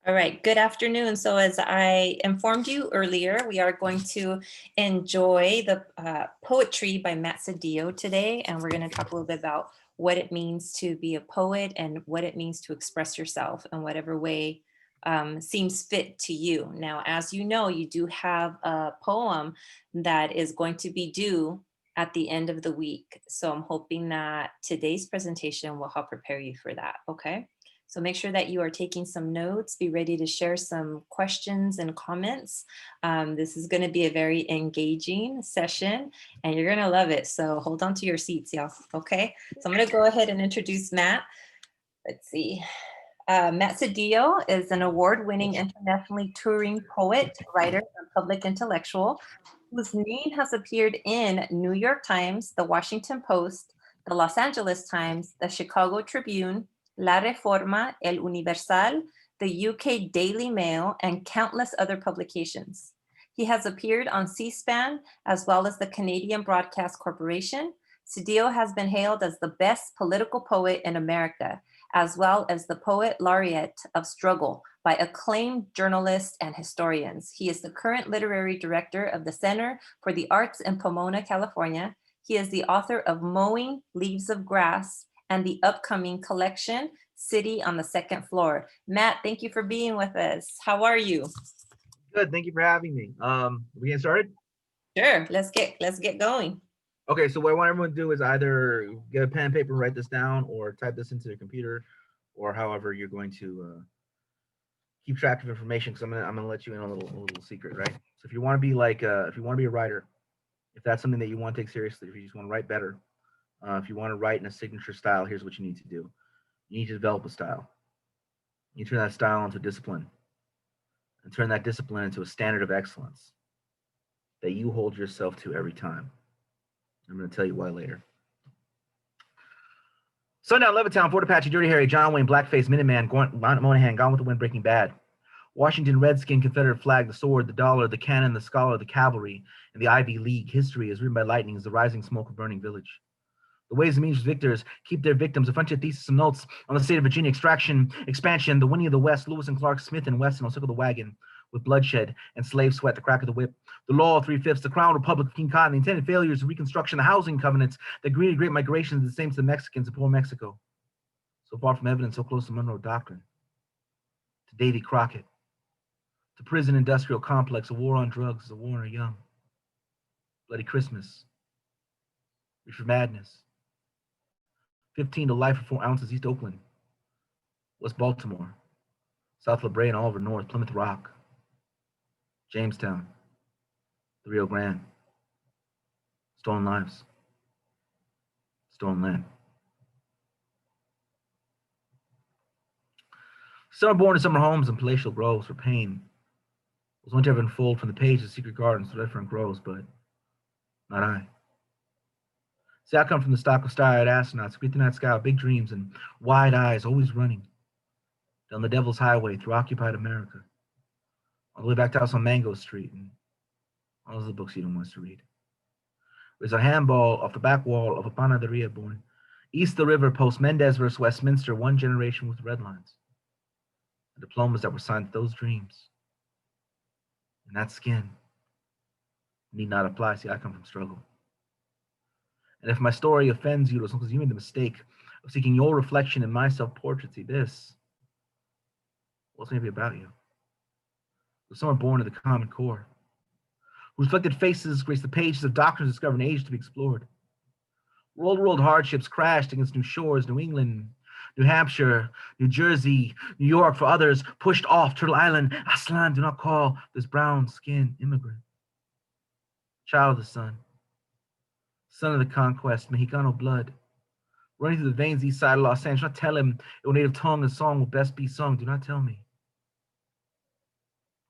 All right, good afternoon. So as I informed you earlier, we are going to enjoy the poetry by Matt Sedillo today, and we're going to talk a little bit about what it means to be a poet and what it means to express yourself in whatever way seems fit to you. Now, as you know, you do have a poem that is going to be due at the end of the week. So I'm hoping that today's presentation will help prepare you for that, okay? So make sure that you are taking some notes, be ready to share some questions and comments. This is gonna be a very engaging session and you're gonna love it. So hold on to your seats, y'all, okay? So I'm gonna go ahead and introduce Matt. Let's see. Matt Sedillo is an award-winning internationally touring poet, writer, and public intellectual whose name has appeared in New York Times, the Washington Post, the Los Angeles Times, the Chicago Tribune, La Reforma, El Universal, the UK Daily Mail, and countless other publications. He has appeared on C-SPAN as well as the Canadian Broadcast Corporation. Sedillo has been hailed as the best political poet in America, as well as the poet laureate of struggle by acclaimed journalists and historians. He is the current literary director of the Center for the Arts in Pomona, California. He is the author of Mowing Leaves of Grass and the upcoming collection, City on the Second Floor. Matt, thank you for being with us. How are you? Good, thank you for having me. We getting started? Sure, let's get going. Okay, so what I want everyone to do is either get a pen and paper, write this down, or type this into your computer, or however you're going to keep track of information. Because I'm gonna let you in on a little secret, right? So if you want to be like if you want to be a writer, if that's something that you want to take seriously, if you just want to write better, if you want to write in a signature style, here's what you need to do. You need to develop a style. You turn that style into discipline, and turn that discipline into a standard of excellence that you hold yourself to every time. I'm going to tell you why later. Sundown, Levittown, Fort Apache, Dirty Harry, John Wayne, Blackface, Minuteman, Monahan, Gone with the Wind, Breaking Bad. Washington, Redskin, Confederate flag, the sword, the dollar, the cannon, the scholar, the cavalry, and the Ivy League. History is written by lightning as the rising smoke of burning village. The ways and means of victors keep their victims. A frontier thesis, some notes on the state of Virginia extraction, expansion, the winning of the West, Lewis and Clark, Smith and Wesson will circle the wagon with bloodshed and slave sweat, the crack of the whip, the law of 3/5, the crown republic of King Cotton, the intended failures of Reconstruction, the housing covenants, the great migration, the same to the Mexicans of poor Mexico. So far from evidence, so close to Monroe Doctrine, to Davy Crockett, to prison industrial complex, a war on drugs, a war on our young, Bloody Christmas, Reefer Madness, 15 to life for 4 ounces, East Oakland, West Baltimore, South La Brea and Oliver North, Plymouth Rock, Jamestown, the Rio Grande, stolen lives, stolen land. Some are born in summer homes and palatial groves where pain was one to ever unfold from the pages of secret gardens to red-front groves, but not I. See, I come from the stock of star-eyed astronauts, greet the night sky with big dreams and wide eyes, always running down the devil's highway through occupied America, all the way back to house on Mango Street, and all those books you don't want us to read. There's a handball off the back wall of a panaderia born east of the river, post Mendez versus Westminster, one generation with red lines. The diplomas that were signed to those dreams. And that skin need not apply. See, I come from struggle. And if my story offends you, it's because you made the mistake of seeking your reflection in my self-portrait. See, this was maybe about you. Some are born of the common core, whose reflected faces grace the pages of doctrines discovered an age to be explored. World hardships crashed against new shores, New England, New Hampshire, New Jersey, New York, for others pushed off Turtle Island. Aslan, do not call this brown-skinned immigrant. Child of the sun, son of the conquest, Mexicano blood, running through the veins east side of Los Angeles. Do not tell him your native tongue and song will best be sung. Do not tell me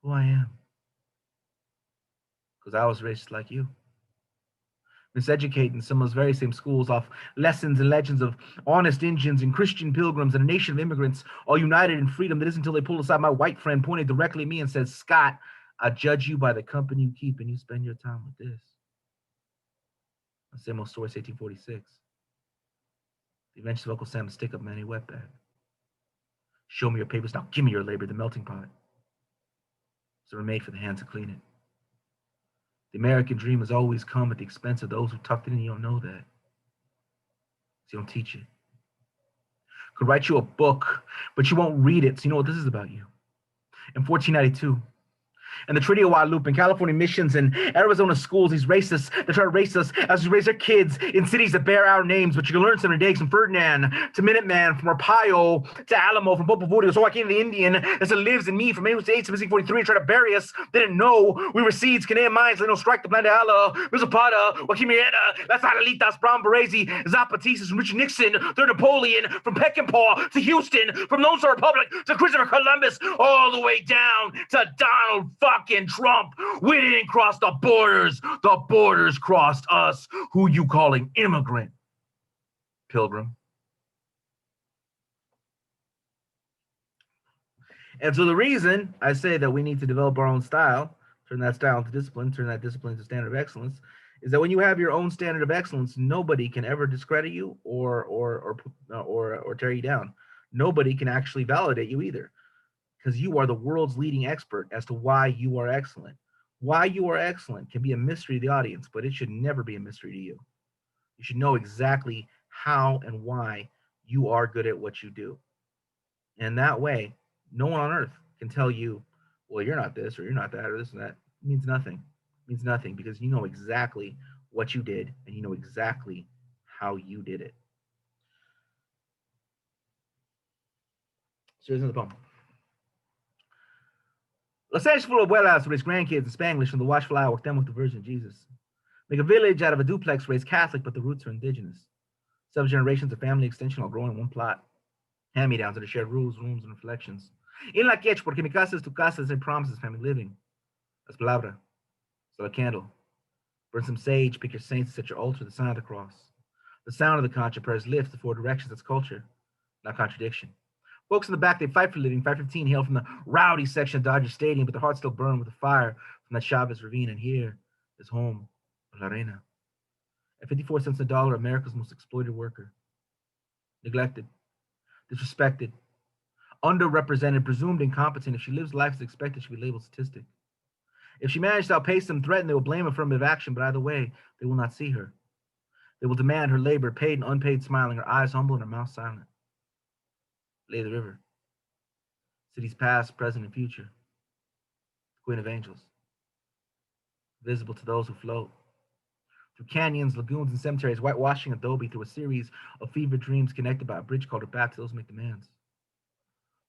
who I am, because I was raised like you. Miseducated in some of those very same schools off lessons and legends of honest Indians and Christian pilgrims and a nation of immigrants all united in freedom. That isn't until they pulled aside my white friend, pointed directly at me and said, Scott, I judge you by the company you keep and you spend your time with this. The same old story, 1846. The adventures of Uncle Sam the Stick-Up Man, he wetbag. Show me your papers, now give me your labor, the melting pot. So we're made for the hands to clean it. The American dream has always come at the expense of those who tucked it in. You don't know that. So you don't teach it. Could write you a book, but you won't read it. So you know what this is about you. In 1492, and the Treaty of Guadalupe in California missions and Arizona schools, these racists that try to race us as we raise their kids in cities that bear our names. But you can learn something today, from Ferdinand to Minuteman, from Arpaio to Alamo, from Popavodio, so I came to the Indian that still lives in me from 1843 and try to bury us. They didn't know we were seeds, Canadian minds, they don't strike the Blandala, Zapata, Joaquimieta, Las Adelitas, Brown Baresi, Zapatistas, from Richard Nixon, third Napoleon, from Peckinpah to Houston, from Lone Star Republic to Christopher Columbus, all the way down to Donald fucking Trump. We didn't cross the borders. The borders crossed us. Who you calling immigrant? Pilgrim. And so the reason I say that we need to develop our own style, turn that style into discipline, turn that discipline into standard of excellence, is that when you have your own standard of excellence, nobody can ever discredit you or tear you down. Nobody can actually validate you either, because you are the world's leading expert as to why you are excellent. Why you are excellent can be a mystery to the audience, but it should never be a mystery to you. You should know exactly how and why you are good at what you do. And that way, no one on earth can tell you, well, you're not this or you're not that or this and that. It means nothing. It means nothing, because you know exactly what you did and you know exactly how you did it. So here's another poem. Los Angeles full of abuelas raise grandkids in Spanglish from the watchful eye, walk them with the Virgin Jesus. Make a village out of a duplex, raised Catholic, but the roots are indigenous. 7 generations of family extension all growing in one plot. Hand-me-downs that are shared rules, rooms, and reflections. In la quech, porque mi casa es tu casa, and promises family living. Las palabra, so a candle. Burn some sage, pick your saints, set your altar, the sign of the cross. The sound of the concha prayers lift the 4 directions, that's culture, not contradiction. Folks in the back, they fight for living. 515 hail from the rowdy section of Dodger Stadium, but their hearts still burn with the fire from that Chavez ravine. And here is home of La Reina. At 54 cents a dollar, America's most exploited worker. Neglected, disrespected, underrepresented, presumed incompetent. If she lives life as expected, she'll be labeled statistic. If she managed to outpace them, threaten, they will blame affirmative action, but either way, they will not see her. They will demand her labor, paid and unpaid, smiling, her eyes humble and her mouth silent. Lay the river. Cities past, present, and future. Queen of angels. Visible to those who float. Through canyons, lagoons, and cemeteries, whitewashing adobe through a series of fevered dreams connected by a bridge called her back to those who make demands.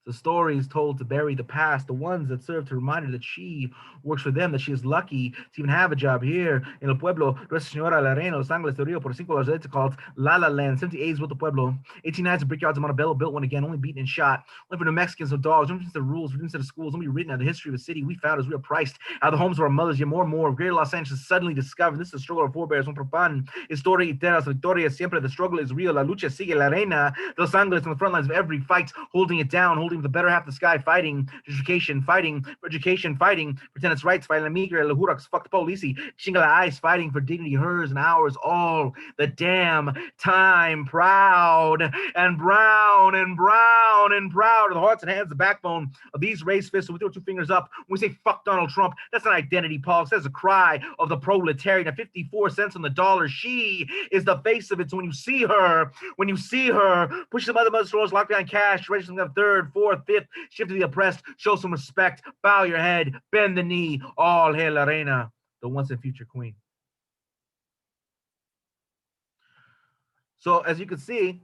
The stories told to bury the past, the ones that serve to remind her that she works for them, that she is lucky to even have a job here in El Pueblo. Nuestra Señora La Reina, Los Ángeles del Rio, por $5 called La La Land, 78's with the Pueblo. 18 nights of brickyards in Montebello, built one again, only beaten and shot. Only for New Mexicans, no dogs, only the rules, written to the schools, only written out the history of the city we found as we are priced out of the homes of our mothers. Yet more and more of greater Los Angeles suddenly discovered this is the struggle of our forebears. Un pan, historia eterna, victoria, siempre the struggle is real. La lucha sigue, La Reina, Los Ángeles on the front lines of every fight, holding it down, holding the better half of the sky, fighting education, fighting for education, fighting for tenants' rights, fighting la migra, la hurax, fuck the police, chinga la ice, fighting for dignity, hers and ours, all the damn time, proud and brown and brown and proud of the hearts and hands, the backbone of these race fists. So we throw 2 fingers up when we say fuck Donald Trump. That's not identity politics. That's a cry of the proletariat. At 54 cents on the dollar, she is the face of it. So when you see her, push some other mother stores, lock down cash, register them 3rd, 4th, 5th, shift to the oppressed, show some respect, bow your head, bend the knee. All hail La Reina, the once and future queen. So as you can see,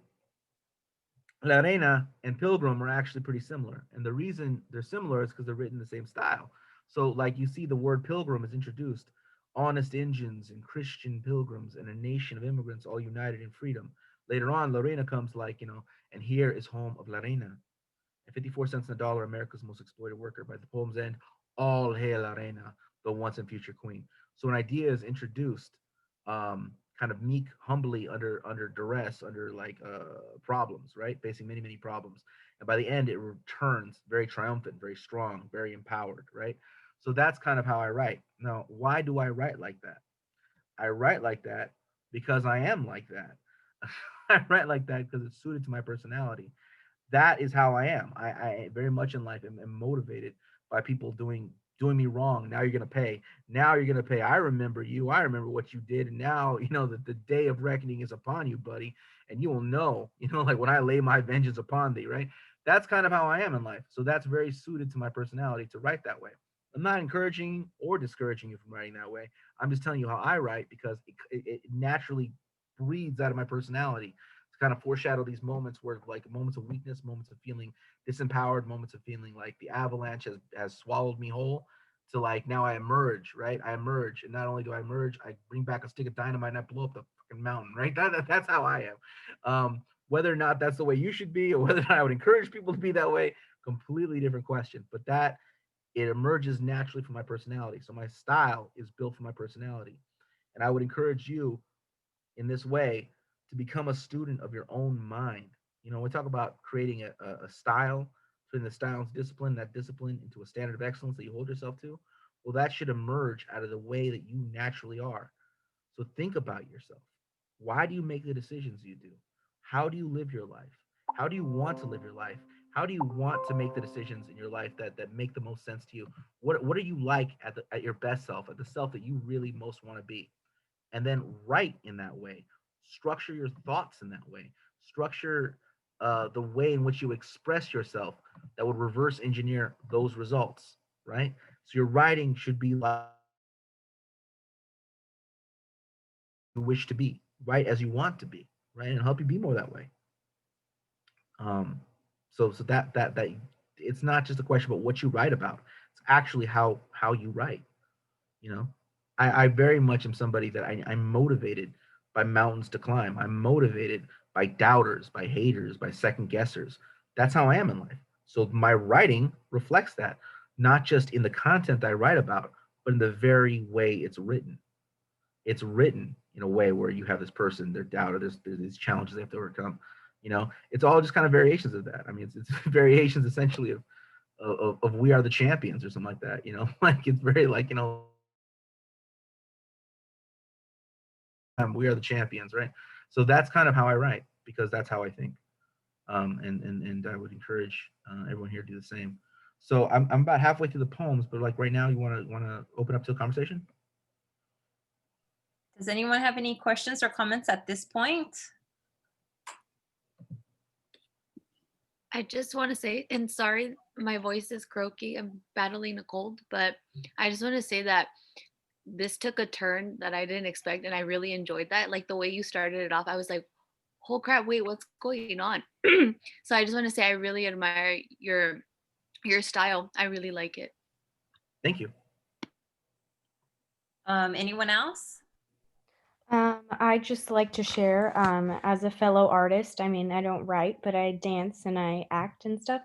La Reina and Pilgrim are actually pretty similar. And the reason they're similar is because they're written in the same style. So like you see the word pilgrim is introduced. Honest Indians and Christian pilgrims and a nation of immigrants all united in freedom. Later on, La Reina comes like, and here is home of La Reina. At 54 cents on the dollar, America's most exploited worker. By the poem's end, all hail La Reina, the once and future queen. So an idea is introduced, kind of meek, humbly, under duress, under problems, right? Facing many, many problems. And by the end, it returns very triumphant, very strong, very empowered, right? So that's kind of how I write. Now, why do I write like that? I write like that because I am like that. I write like that because it's suited to my personality. that is how I am. I very much in life am motivated by people doing me wrong. Now you're gonna pay. Now you're gonna pay. I remember you. I remember what you did, and now you know that the day of reckoning is upon you, buddy. And you will know, like when I lay my vengeance upon thee, right? That's kind of how I am in life. So that's very suited to my personality to write that way. I'm not encouraging or discouraging you from writing that way. I'm just telling you how I write because it naturally breeds out of my personality to kind of foreshadow these moments where like moments of weakness, moments of feeling disempowered, moments of feeling like the avalanche has swallowed me whole, to like now I emerge, right? I emerge, and not only do I emerge, I bring back a stick of dynamite and I blow up the fucking mountain, right? That's how I am. Whether or not that's the way you should be, or whether or not I would encourage people to be that way, completely different question. But that it emerges naturally from my personality. So my style is built from my personality, and I would encourage you in this way to become a student of your own mind. We talk about creating a style, putting the style into discipline, that discipline into a standard of excellence that you hold yourself to. Well, that should emerge out of the way that you naturally are. So think about yourself. Why do you make the decisions you do? How do you live your life? How do you want to live your life? How do you want to make the decisions in your life that make the most sense to you? What are you like at your best self, at the self that you really most want to be? And then write in that way. Structure your thoughts in that way. Structure the way in which you express yourself that would reverse engineer those results, right? So your writing should be like you wish to be, right? As you want to be, right? And help you be more that way. Um, so that it's not just a question about what you write about. It's actually how you write. You know, I very much am somebody that I'm motivated by mountains to climb. I'm motivated by doubters, by haters, by second guessers. That's how I am in life. So my writing reflects that, not just in the content I write about, but in the very way it's written. It's written in a way where you have this person, their doubter, there's these challenges they have to overcome. It's all just kind of variations of that. I mean, it's variations essentially of We Are the Champions or something like that. Like it's very like we are the champions, right? So that's kind of how I write because that's how I think, and I would encourage everyone here to do the same. So I'm about halfway through the poems, but like right now, you want to open up to a conversation? Does anyone have any questions or comments at this point? I just want to say, and sorry, my voice is croaky. I'm battling a cold, but I just want to say that this took a turn that I didn't expect, and I really enjoyed that. Like the way you started it off, I was like, "Oh crap! Wait, what's going on?" So I just want to say I really admire your style. I really like it. Thank you. Anyone else? I just like to share, as a fellow artist. I mean, I don't write, but I dance and I act and stuff.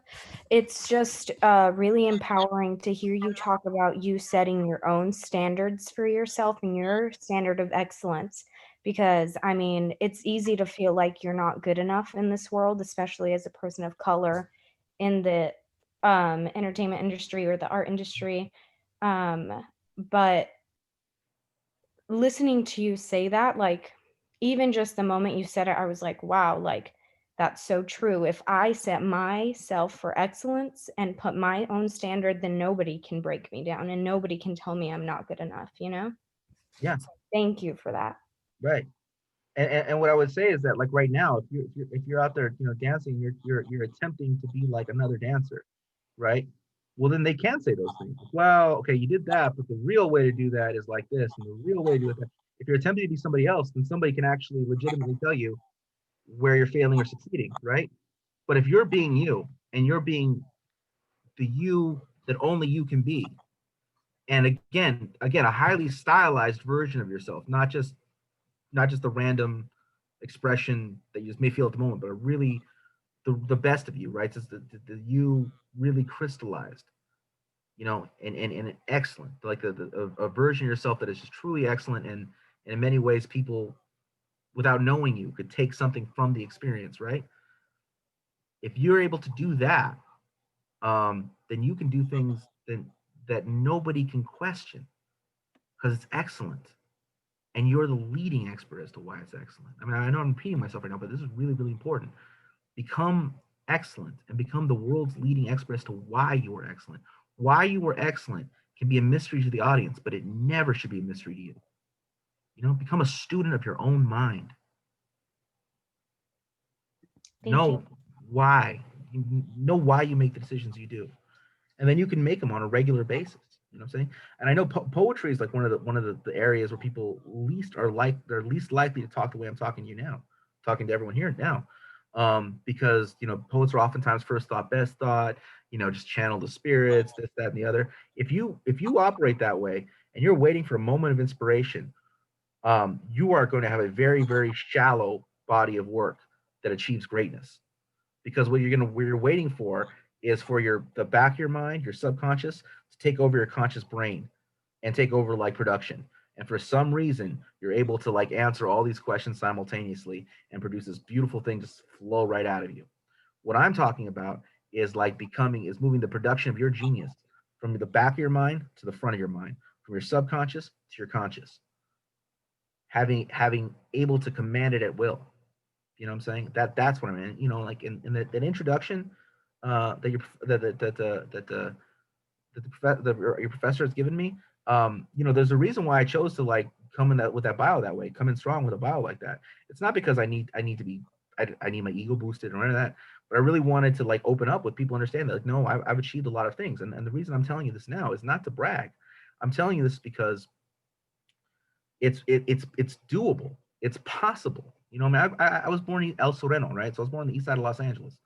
It's just really empowering to hear you talk about you setting your own standards for yourself and your standard of excellence. Because, I mean, it's easy to feel like you're not good enough in this world, especially as a person of color in the entertainment industry or the art industry. But listening to you say that, like, even just the moment you said it, I was like, wow, like, that's so true. If I set myself for excellence and put my own standard, then nobody can break me down and nobody can tell me I'm not good enough, you know? Yeah, So thank you for that. right. And what I would say is that like right now, if you're out there, dancing, you're attempting to be like another dancer, right? Well, then they can say those things. Well, okay, you did that, but the real way to do that is like this, and the real way to do it. If you're attempting to be somebody else, then somebody can actually legitimately tell you where you're failing or succeeding, right? But if you're being you and you're being the you that only you can be, and again, a highly stylized version of yourself, not just the random expression that you just may feel at the moment, but a really the best of you, right? Just the you really crystallized, and excellent, like a version of yourself that is just truly excellent, and in many ways, people without knowing you could take something from the experience, right? If you're able to do that, then you can do things that nobody can question because it's excellent, and you're the leading expert as to why it's excellent. I mean, I know I'm repeating myself right now, but this is really, really important. Become excellent and become the world's leading expert as to why you are excellent. Why you are excellent can be a mystery to the audience, but it never should be a mystery to you. You know, become a student of your own mind. Thank you. Know why. You know why you make the decisions you do, and then you can make them on a regular basis. You know what I'm saying? And I know poetry is like one of the areas where people they're least likely to talk the way I'm talking to you now, talking to everyone here now, because you know poets are oftentimes first thought, best thought. You know, just channel the spirits, this, that, and the other. If you operate that way and you're waiting for a moment of inspiration, you are going to have a very, very shallow body of work that achieves greatness. Because what you're waiting for is for the back of your mind, your subconscious, to take over your conscious brain and take over like production. And for some reason, you're able to like answer all these questions simultaneously and produce this beautiful thing just flow right out of you. What I'm talking about is moving the production of your genius from the back of your mind to the front of your mind, from your subconscious to your conscious, having able to command it at will. You know what I'm saying? That's what I mean. You know, like in that introduction that your your professor has given me. You know, there's a reason why I chose to like come in with that bio that way, come in strong with a bio like that. It's not because I need to be I need my ego boosted or any of that, but I really wanted to like open up with people understand that like no, I've achieved a lot of things, and the reason I'm telling you this now is not to brag. I'm telling you this because it's doable. It's possible. You know, I mean, I was born in El Sereno, right? So I was born on the east side of Los Angeles.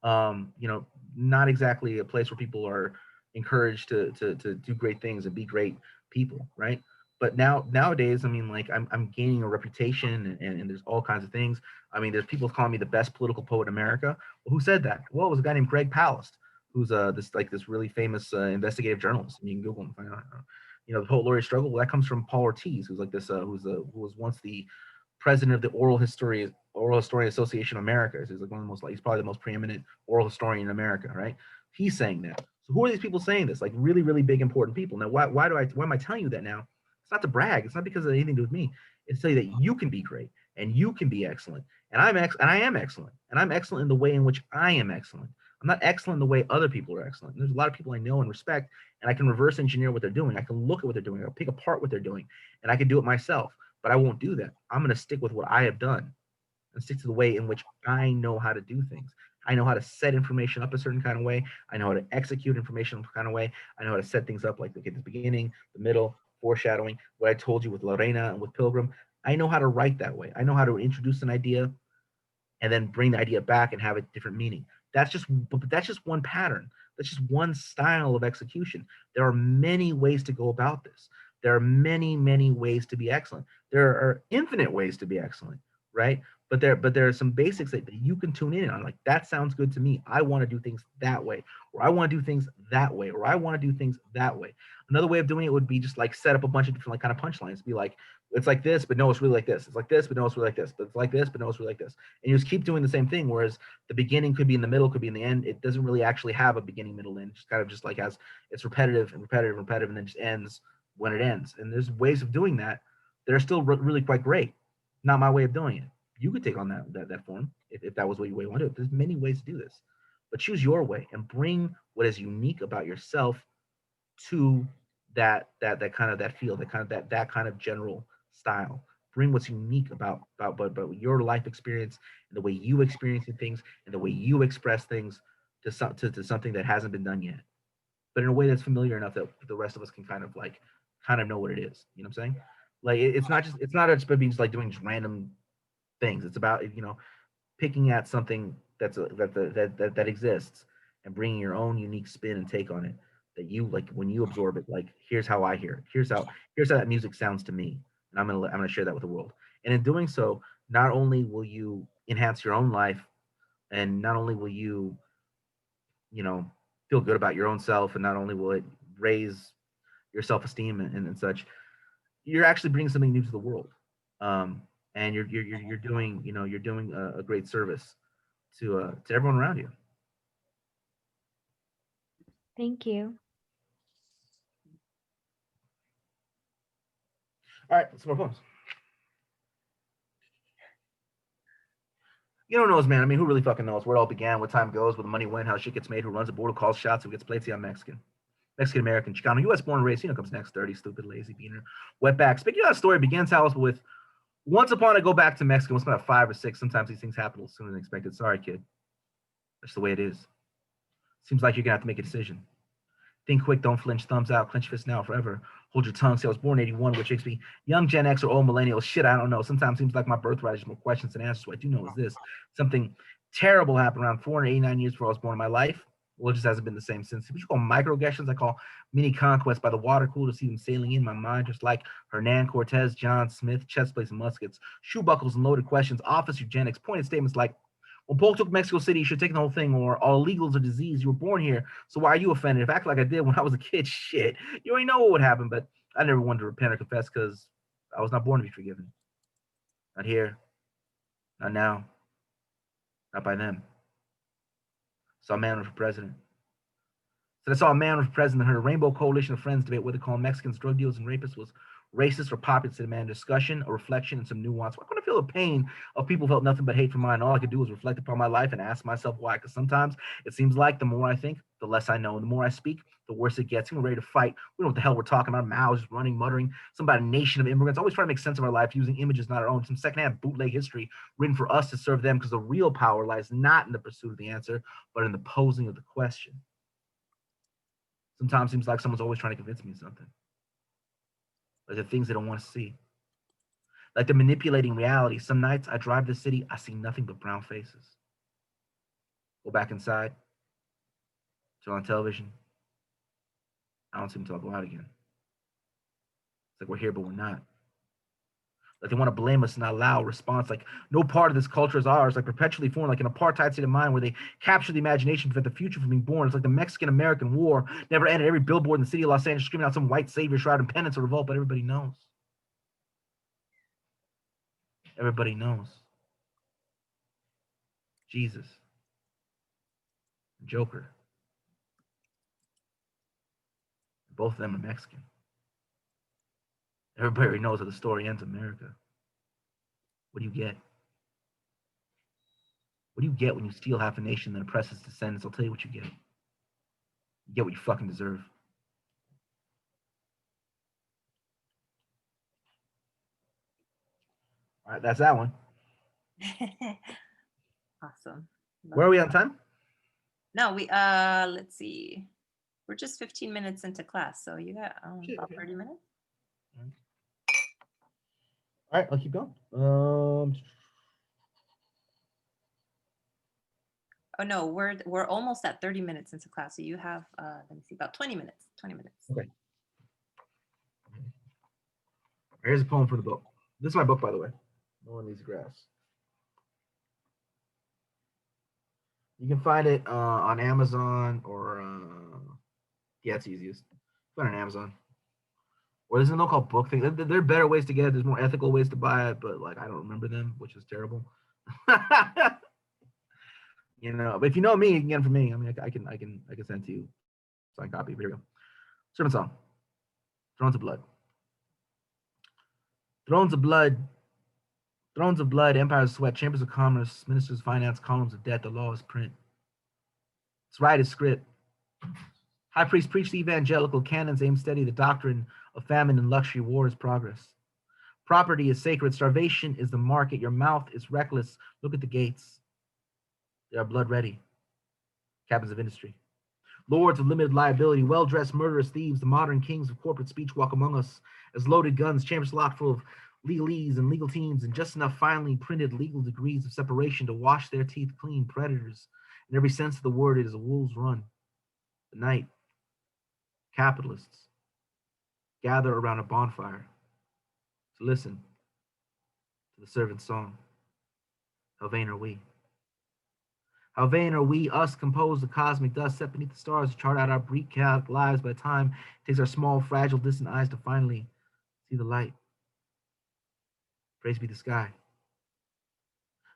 You know, not exactly a place where people are encouraged to do great things and be great people, right? But nowadays, I mean, like I'm gaining a reputation, and there's all kinds of things. I mean, there's people calling me the best political poet in America. Well, who said that? Well, it was a guy named Greg Palast, who's this really famous investigative journalist. And you can Google him and find out. You know, the poet laureate struggle. Well, that comes from Paul Ortiz, who's like this, who was once the president of the Oral Historian Association of America. So he's like one of the most, like, he's probably the most preeminent oral historian in America, right? He's saying that. So who are these people saying this? Like really, really big, important people. Now, why am I telling you that now? It's not to brag. It's not because of anything to do with me. It's to tell you that you can be great and you can be excellent. And I am excellent. And I'm excellent in the way in which I am excellent. I'm not excellent in the way other people are excellent. And there's a lot of people I know and respect, and I can reverse engineer what they're doing. I can look at what they're doing. I'll pick apart what they're doing, and I can do it myself. But I won't do that. I'm going to stick with what I have done and stick to the way in which I know how to do things. I know how to set information up a certain kind of way. I know how to execute information a kind of way. I know how to set things up like, okay, the beginning, the middle, foreshadowing, what I told you with Lorena and with Pilgrim. I know how to write that way. I know how to introduce an idea and then bring the idea back and have a different meaning. That's just one pattern. That's just one style of execution. There are many ways to go about this. There are many, many ways to be excellent. There are infinite ways to be excellent, right? But there are some basics that you can tune in on. Like, that sounds good to me. I want to do things that way, or I want to do things that way, or I want to do things that way. Another way of doing it would be just like set up a bunch of different like kind of punchlines. Be like, it's like this, but no, it's really like this. It's like this, but no, it's really like this. But it's like this, but no, it's really like this. And you just keep doing the same thing. Whereas the beginning could be in the middle, could be in the end. It doesn't really actually have a beginning, middle, end. It just kind of just like has, it's repetitive and repetitive and repetitive, and then just ends when it ends. And there's ways of doing that that are still really quite great. Not my way of doing it. You could take on that form if that was what you want to do. There's many ways to do this, but choose your way and bring what is unique about yourself to that kind of that feel, that kind of general style. Bring what's unique about your life experience and the way you experiencing things and the way you express things to something that hasn't been done yet, but in a way that's familiar enough that the rest of us can kind of know what it is. You know what I'm saying? Like it's not just being just like doing just random things. It's about picking at something that exists and bringing your own unique spin and take on it, that you like when you absorb it. Like, here's how I hear it. Here's how that music sounds to me, and I'm gonna share that with the world. And in doing so, not only will you enhance your own life, and not only will you you know feel good about your own self, and not only will it raise your self-esteem and such, you're actually bringing something new to the world. And you're doing you're doing a great service to everyone around you. Thank you. All right, some more poems. You don't know, man. I mean, who really fucking knows where it all began, what time goes, where the money went, how shit gets made, who runs the board, who calls shots, who gets plates? I'm Mexican. Mexican American, Chicano, U.S. born and raised. You know, comes next. Dirty, stupid, lazy, beaner, wetback. Speaking of that story, begins house with once upon I go back to Mexico. It's about 5 or 6. Sometimes these things happen a little sooner than expected. Sorry, kid. That's the way it is. Seems like you're gonna have to make a decision. Think quick, don't flinch, thumbs out, clench fist now, forever. Hold your tongue. Say I was born in 81, which makes me young Gen X or old millennial. Shit, I don't know. Sometimes seems like my birthright is more questions than answers. What I do know is this: something terrible happened around 489 years before I was born in my life. Well, it just hasn't been the same since. What you call microaggressions, I call mini conquests by the water cooler to see them sailing in my mind, just like Hernan Cortez, John Smith, chest plates and muskets, shoe buckles and loaded questions, office eugenics, pointed statements like, when Polk took Mexico City, you should take the whole thing, or all illegals are disease. You were born here, so why are you offended? If I act like I did when I was a kid, shit, you already know what would happen, but I never wanted to repent or confess because I was not born to be forgiven. Not here, not now, not by them. Saw a man for president. So I saw a man for president, heard a rainbow coalition of friends debate whether calling Mexicans drug dealers and rapists was racist or populist to demand discussion, a reflection, and some nuance. I couldn't feel the pain of people who felt nothing but hate for mine. All I could do was reflect upon my life and ask myself why. Because sometimes it seems like the more I think, the less I know. And the more I speak, the worse it gets. We're ready to fight. We don't know what the hell we're talking about. Mouths just running, muttering. Some about a nation of immigrants. Always trying to make sense of our life using images not our own. Some secondhand bootleg history written for us to serve them, because the real power lies not in the pursuit of the answer, but in the posing of the question. Sometimes it seems like someone's always trying to convince me of something. Like the things they don't want to see. Like they're manipulating reality. Some nights I drive the city, I see nothing but brown faces. Go back inside, turn on television. I don't see them until I go out again. It's like we're here, but we're not. Like they want to blame us and not allow a response. Like no part of this culture is ours. Like perpetually foreign, like an apartheid state of mind where they capture the imagination to prevent the future from being born. It's like the Mexican-American War never ended. Every billboard in the city of Los Angeles screaming out some white savior shroud in penance or revolt, but everybody knows. Everybody knows. Jesus. Joker. Both of them are Mexican. Everybody knows how the story ends in America. What do you get? What do you get when you steal half a nation that oppresses descendants? I'll tell you what you get. You get what you fucking deserve. All right, that's that one. Awesome. Where are we on time? No, let's see. We're just 15 minutes into class, so you got about 30 minutes. All right, I'll keep going. Oh no, we're almost at 30 minutes into class, so you have let me see, about 20 minutes. 20 minutes. Okay. Here's a poem for the book. This is my book, by the way. Mowing Leaves of Grass. You can find it on Amazon or yeah, it's easiest. Find it on Amazon. Or there's a no called book thing. There are better ways to get it. There's more ethical ways to buy it, but like I don't remember them, which is terrible. You know, but if you know me, you can get it from me. I mean, I can send it to you. Signed copy. Here we go. Servant song. Thrones of blood. Thrones of blood. Thrones of blood, empires of sweat, chambers of commerce, ministers of finance, columns of debt, the law is print. Its right is script. High priest preach the evangelical canons, aim steady the doctrine of famine and luxury, war is progress. Property is sacred, starvation is the market, your mouth is reckless, look at the gates. They are blood ready. Cabins of industry. Lords of limited liability, well-dressed murderous thieves, the modern kings of corporate speech walk among us as loaded guns, chambers locked full of legalese and legal teams, and just enough finely printed legal degrees of separation to wash their teeth clean. Predators, in every sense of the word, it is a wolf's run. The night, capitalists gather around a bonfire to listen to the servant's song. How vain are we? How vain are we, us composed of cosmic dust set beneath the stars to chart out our brief chaotic lives by the time it takes our small, fragile, distant eyes to finally see the light. Praise be the sky.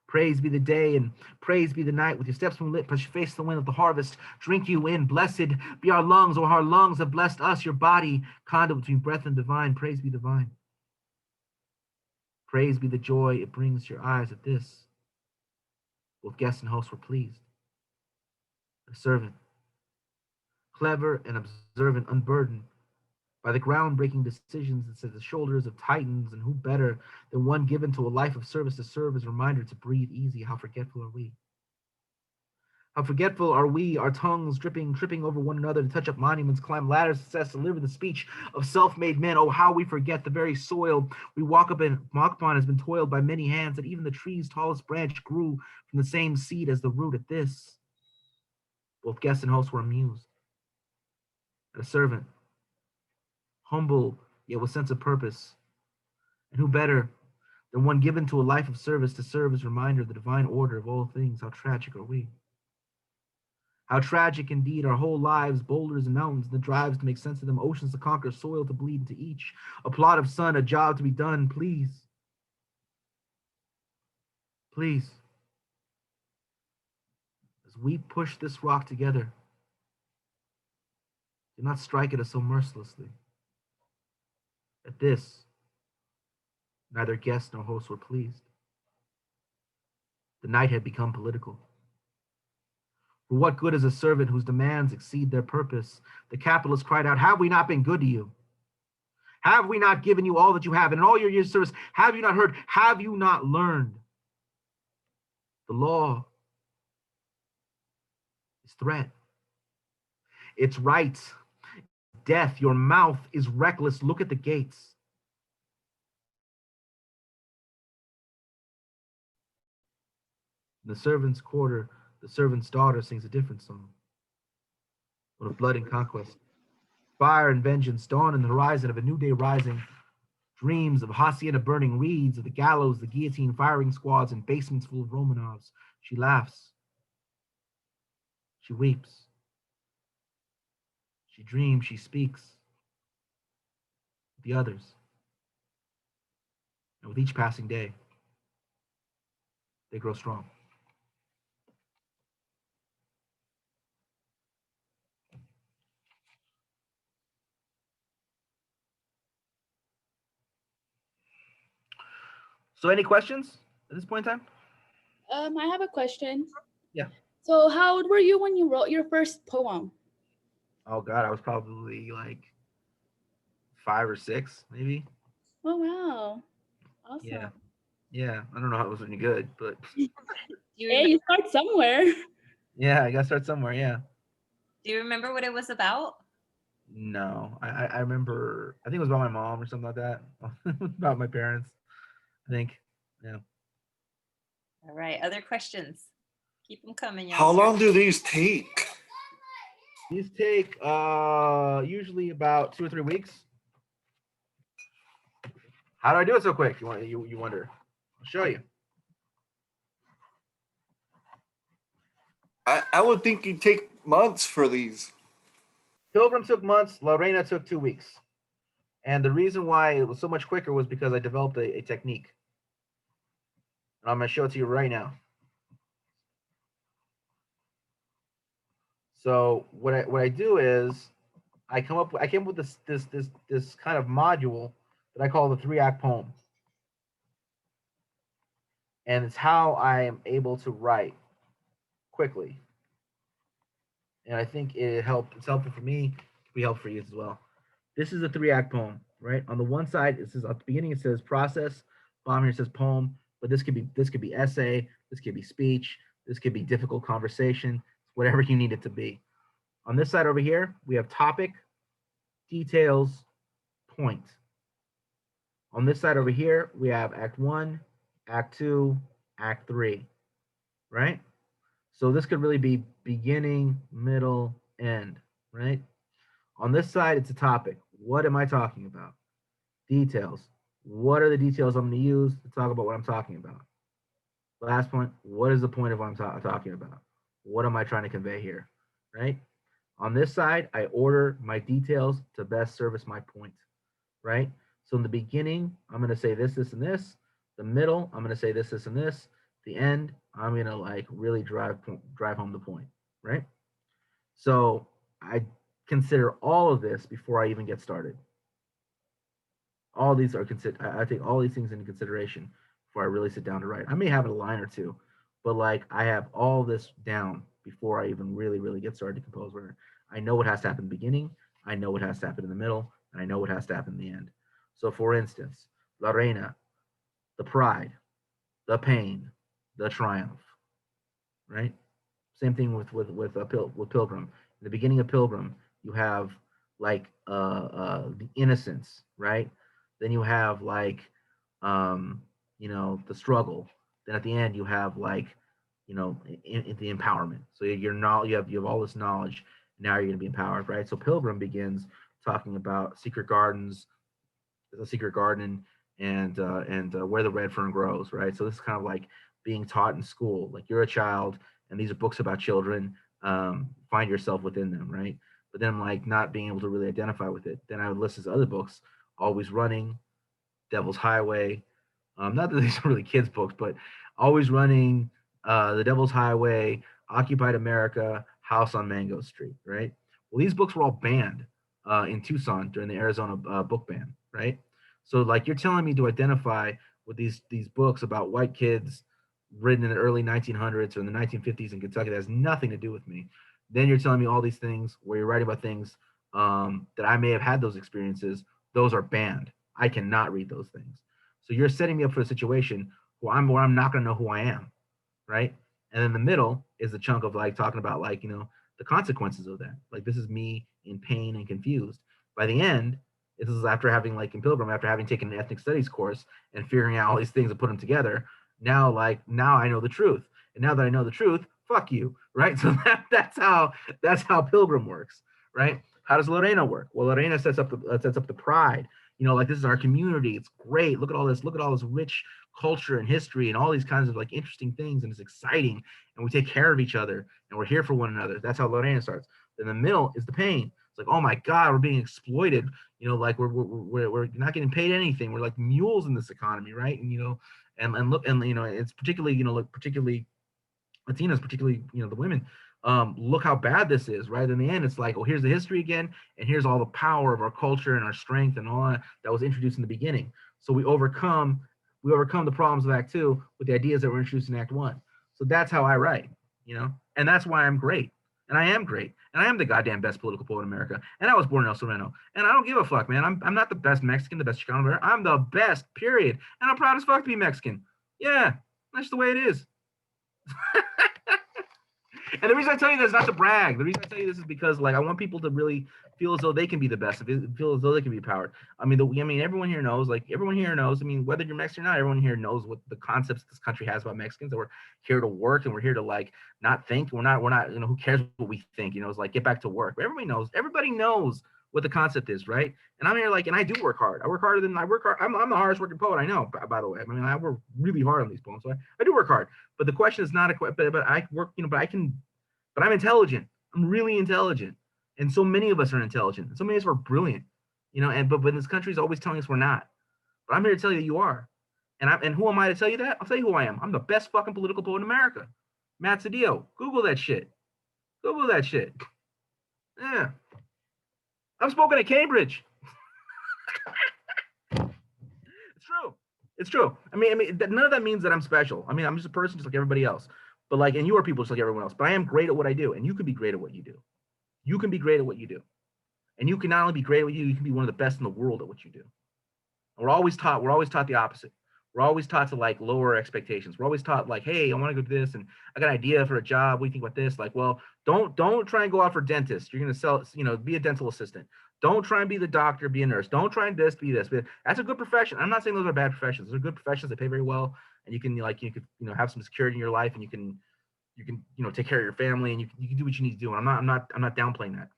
Praise be the day and praise be the night. With your steps moonlit, push your face to the wind of the harvest. Drink you in. Blessed be our lungs, or our lungs have blessed us. Your body, conduit between breath and divine. Praise be divine. Praise be the joy it brings to your eyes at this. Both guest and host were pleased. A servant, clever and observant, unburdened by the groundbreaking decisions that set the shoulders of titans, and who better than one given to a life of service to serve as a reminder to breathe easy. How forgetful are we? How forgetful are we, our tongues tripping over one another to touch up monuments, climb ladders of success, deliver the speech of self-made men. Oh, how we forget the very soil we walk upon has been toiled by many hands, that even the tree's tallest branch grew from the same seed as the root. At this, both guest and host were amused. At a servant, humble yet with sense of purpose, and who better than one given to a life of service to serve as a reminder of the divine order of all things. How tragic are we? How tragic indeed, our whole lives, boulders and mountains, the drives to make sense of them, oceans to conquer, soil to bleed into each, a plot of sun, a job to be done. Please, please, as we push this rock together, do not strike at us so mercilessly. At this, neither guest nor host were pleased. The night had become political. For what good is a servant whose demands exceed their purpose? The capitalist cried out, have we not been good to you? Have we not given you all that you have? And in all your years of service, have you not heard? Have you not learned? The law is threat. It's right. Death. Your mouth is reckless. Look at the gates. In the servant's quarter, the servant's daughter sings a different song. One of blood and conquest. Fire and vengeance dawn in the horizon of a new day rising. Dreams of hacienda burning, reeds of the gallows, the guillotine, firing squads, and basements full of Romanovs. She laughs. She weeps. She dreams. She speaks. The others. And with each passing day, they grow strong. So any questions at this point in time? I have a question. Yeah. So how old were you when you wrote your first poem? Oh God, I was probably like 5 or 6, maybe. Oh wow. Awesome. Yeah. Yeah. I don't know how it was any good, but Do you, Hey, you start somewhere. yeah, I gotta start somewhere. Yeah. do you remember what it was about? No, I remember. I think it was about my mom or something like that. About my parents, I think. Yeah. All right, other questions? Keep them coming, y'all. How long do these take? These take usually about 2 or 3 weeks. How do I do it so quick? You wonder? I'll show you. I would think you'd take months for these. Pilgrim took months. Lorena took 2 weeks. And the reason why it was so much quicker was because I developed a technique. And I'm going to show it to you right now. So what I do is I came up with this kind of module that I call the 3-act poem. And it's how I am able to write quickly. And I think it's helpful for me, it can be helpful for you as well. This is a 3-act poem, right? On the one side, it says at the beginning it says process, bottom here says poem, but this could be essay, this could be speech, this could be difficult conversation, whatever you need it to be. On this side over here, we have topic, details, point. On this side over here, we have act 1, act 2, act 3, right? So this could really be beginning, middle, end, right? On this side, it's a topic. What am I talking about? Details. What are the details I'm going to use to talk about what I'm talking about? Last point, what is the point of what I'm talking about? What am I trying to convey here, right? On this side, I order my details to best service my point, right? So in the beginning, I'm going to say this, this, and this. The middle, I'm going to say this, this, and this. The end, I'm going to like really drive home the point, right? So I consider all of this before I even get started. All these are I take all these things into consideration before I really sit down to write. I may have a line or two, but like I have all this down before I even really get started to compose. Where I know what has to happen in the beginning, I know what has to happen in the middle, and I know what has to happen in the end. So, for instance, La Reina, the pride, the pain, the triumph, right? Same thing with Pilgrim. In the beginning of Pilgrim, you have like the innocence, right? Then you have like the struggle. Then at the end you have like the empowerment. So you have all this knowledge. Now you're gonna be empowered, right? So Pilgrim begins talking about secret gardens, the secret garden, and where the red fern grows, right? So this is kind of like being taught in school. Like you're a child, and these are books about children. Find yourself within them, right? But then like not being able to really identify with it. Then I would list as other books: Always Running, Devil's Highway. Not that these are really kids' books, but Always Running, The Devil's Highway, Occupied America, House on Mango Street, right? Well, these books were all banned in Tucson during the Arizona book ban, right? So, like, you're telling me to identify with these books about white kids written in the early 1900s or in the 1950s in Kentucky that has nothing to do with me. Then you're telling me all these things where you're writing about things that I may have had those experiences. Those are banned. I cannot read those things. So you're setting me up for a situation where I'm not going to know who I am, right? And then the middle is the chunk of like talking about like the consequences of that. Like this is me in pain and confused. By the end, this is after having like in Pilgrim, after having taken an ethnic studies course and figuring out all these things and put them together. Now I know the truth, and now that I know the truth, fuck you, right? So that's how Pilgrim works, right? How does Lorena work? Well, Lorena sets up the pride. Like this is our community. It's great. Look at all this rich culture and history and all these kinds of like interesting things, and it's exciting. And we take care of each other, and we're here for one another. That's how Lorena starts. In the middle is the pain. It's like, oh my God, we're being exploited. Like we're not getting paid anything. We're like mules in this economy, right? And look, and it's particularly particularly Latinas, particularly the women. Look how bad this is, right? In the end, it's like, oh, here's the history again, and here's all the power of our culture and our strength and all that was introduced in the beginning. So we overcome the problems of Act 2 with the ideas that were introduced in Act 1. So that's how I write, and that's why I'm great. And I am great. And I am the goddamn best political poet in America. And I was born in El Sereno. And I don't give a fuck, man. I'm not the best Mexican, the best Chicano. I'm the best, period. And I'm proud as fuck to be Mexican. Yeah, that's the way it is. And the reason I tell you this is not to brag. The reason I tell you this is because like I want people to really feel as though they can be the best, feel as though they can be empowered. I mean, everyone here knows. I mean, whether you're Mexican or not, everyone here knows what the concepts this country has about Mexicans. That we're here to work and we're here to like not think. We're not. Who cares what we think? It's like get back to work. But everybody knows. Everybody knows what the concept is, right? And I'm here like, and I do work hard. I work hard. I'm the hardest working poet I know. By the way, I mean I work really hard on these poems. So I do work hard. But the question is not but I work. But I'm intelligent. I'm really intelligent. And so many of us are intelligent. And so many of us are brilliant, but this country is always telling us we're not. But I'm here to tell you that you are. And who am I to tell you that? I'll tell you who I am. I'm the best fucking political poet in America. Matt Sedillo. Google that shit. Google that shit. Yeah. I've spoken at Cambridge. It's true. It's true. I mean, none of that means that I'm special. I mean, I'm just a person just like everybody else. But like, and you are people just like everyone else. But I am great at what I do, and you can be great at what you do. You can be great at what you do, and you can not only be great at what you do, you can be one of the best in the world at what you do. And we're always taught the opposite. We're always taught to like lower expectations. We're always taught like, hey, I want to go do this, and I got an idea for a job. What do you think about this? Like, well, don't try and go out for dentist. You're gonna be a dental assistant. Don't try and be the doctor, be a nurse. Don't try and be this. That's a good profession. I'm not saying those are bad professions. Those are good professions. They pay very well, and you can have some security in your life, and you can take care of your family, and you can do what you need to do. And I'm not downplaying that.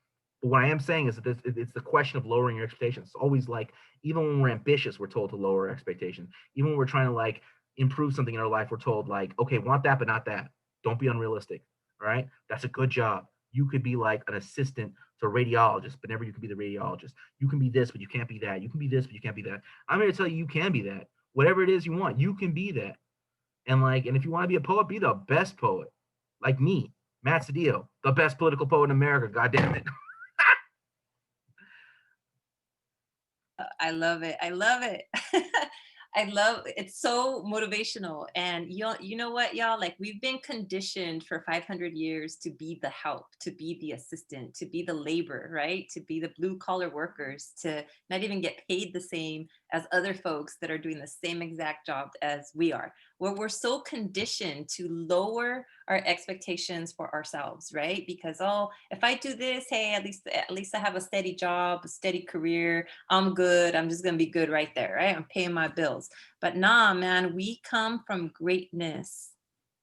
But what I am saying is that it's the question of lowering your expectations. It's always like, even when we're ambitious, we're told to lower our expectations. Even when we're trying to like improve something in our life, we're told like, okay, want that, but not that. Don't be unrealistic. All right. That's a good job. You could be like an assistant to a radiologist, but never you can be the radiologist. You can be this, but you can't be that. You can be this, but you can't be that. I'm here to tell you, you can be that. Whatever it is you want, you can be that. And if you want to be a poet, be the best poet. Like me, Matt Sedillo, the best political poet in America. God damn it. I love it. I love it. I love it's so motivational. And you know what, y'all? Like we've been conditioned for 500 years to be the help, to be the assistant, to be the labor, right? To be the blue collar workers, to not even get paid the same as other folks that are doing the same exact job as we are. Where we're so conditioned to lower our expectations for ourselves, right? Because oh, if I do this, hey, at least I have a steady job, a steady career. I'm good. I'm just gonna be good right there, right? I'm paying my bills. But nah, man, we come from greatness.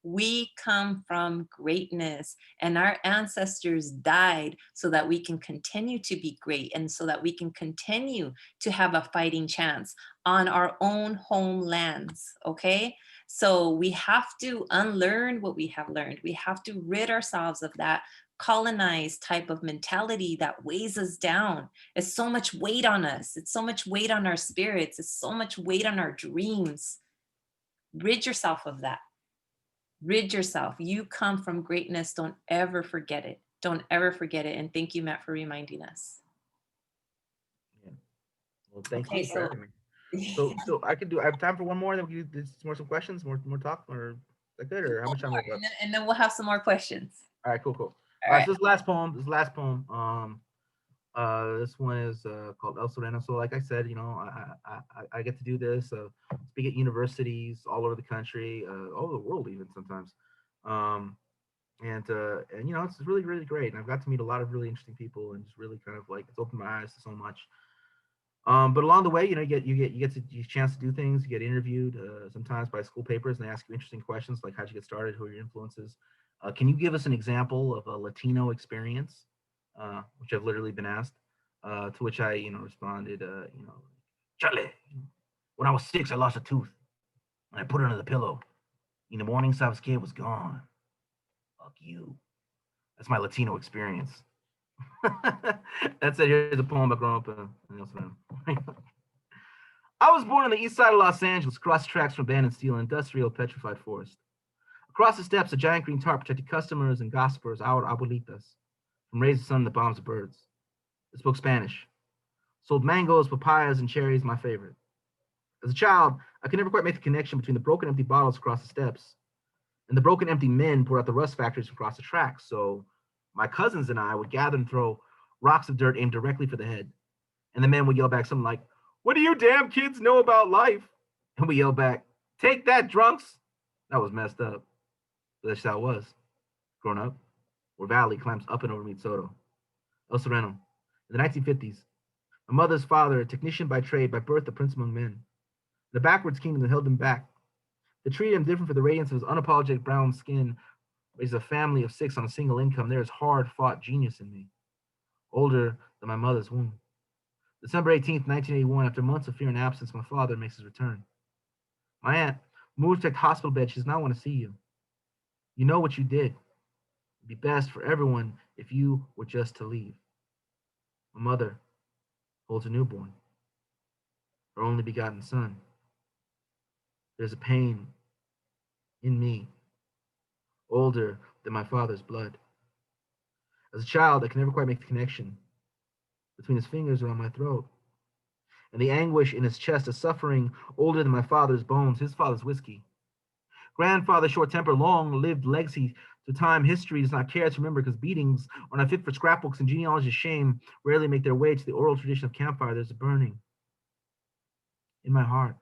We come from greatness, and our ancestors died so that we can continue to be great and so that we can continue to have a fighting chance on our own homelands. Okay. So we have to unlearn what we have learned. We have to rid ourselves of that colonized type of mentality that weighs us down. It's so much weight on us. It's so much weight on our spirits. It's so much weight on our dreams. Rid yourself of that. Rid yourself. You come from greatness. Don't ever forget it. Don't ever forget it. And thank you, Matt, for reminding us. Yeah. Well, thank Okay, you for having me. So I have time for one more. Then we can do some questions, more talk, or is that good? Or how much time we have left? and then we'll have some more questions. All right, cool. All All right, right. so this last poem. This one is called El Sereno. So, like I said, I get to do this, speak at universities all over the country, all over the world, even sometimes. And it's really, really great. And I've got to meet a lot of really interesting people, and just really kind of like it's opened my eyes to so much. But along the way, you get a chance to do things. You get interviewed sometimes by school papers, and they ask you interesting questions like how'd you get started, who are your influences. Can you give us an example of a Latino experience, which I've literally been asked, to which I responded, Charlie, when I was 6, I lost a tooth, and I put it under the pillow. In the mornings, I was scared it was gone. Fuck you. That's my Latino experience. That's it. Here's a poem about growing up in El Sereno. I was born on the east side of Los Angeles, across the tracks from abandoned steel and industrial petrified forest. Across the steps, a giant green tarp protected customers and gossipers, our abuelitas, from raising the sun that bombs the birds. I spoke Spanish. Sold mangoes, papayas, and cherries, my favorite. As a child, I could never quite make the connection between the broken, empty bottles across the steps and the broken, empty men poured out the rust factories across the tracks. So my cousins and I would gather and throw rocks of dirt aimed directly for the head. And the men would yell back something like, "What do you damn kids know about life?" And we yelled back, "Take that, drunks." That was messed up. But that's how it was. Growing up, where Valley climbs up and over Mead Soto. El Sereno. In the 1950s, my mother's father, a technician by trade, by birth a prince among men. The backwards kingdom that held him back. They treated him different for the radiance of his unapologetic brown skin. Raised a family of 6 on a single income. There is hard-fought genius in me. Older than my mother's womb. December 18th, 1981, after months of fear and absence, my father makes his return. My aunt moved to the hospital bed. She does not want to see you. You know what you did. It'd be best for everyone if you were just to leave. My mother holds a newborn, her only begotten son. There's a pain in me, older than my father's blood. As a child, I can never quite make the connection between his fingers around my throat and the anguish in his chest, a suffering older than my father's bones, his father's whiskey. Grandfather, short temper, long-lived legacy to time history does not care to remember because beatings are not fit for scrapbooks and genealogy's shame rarely make their way to the oral tradition of campfire. There's a burning in my heart.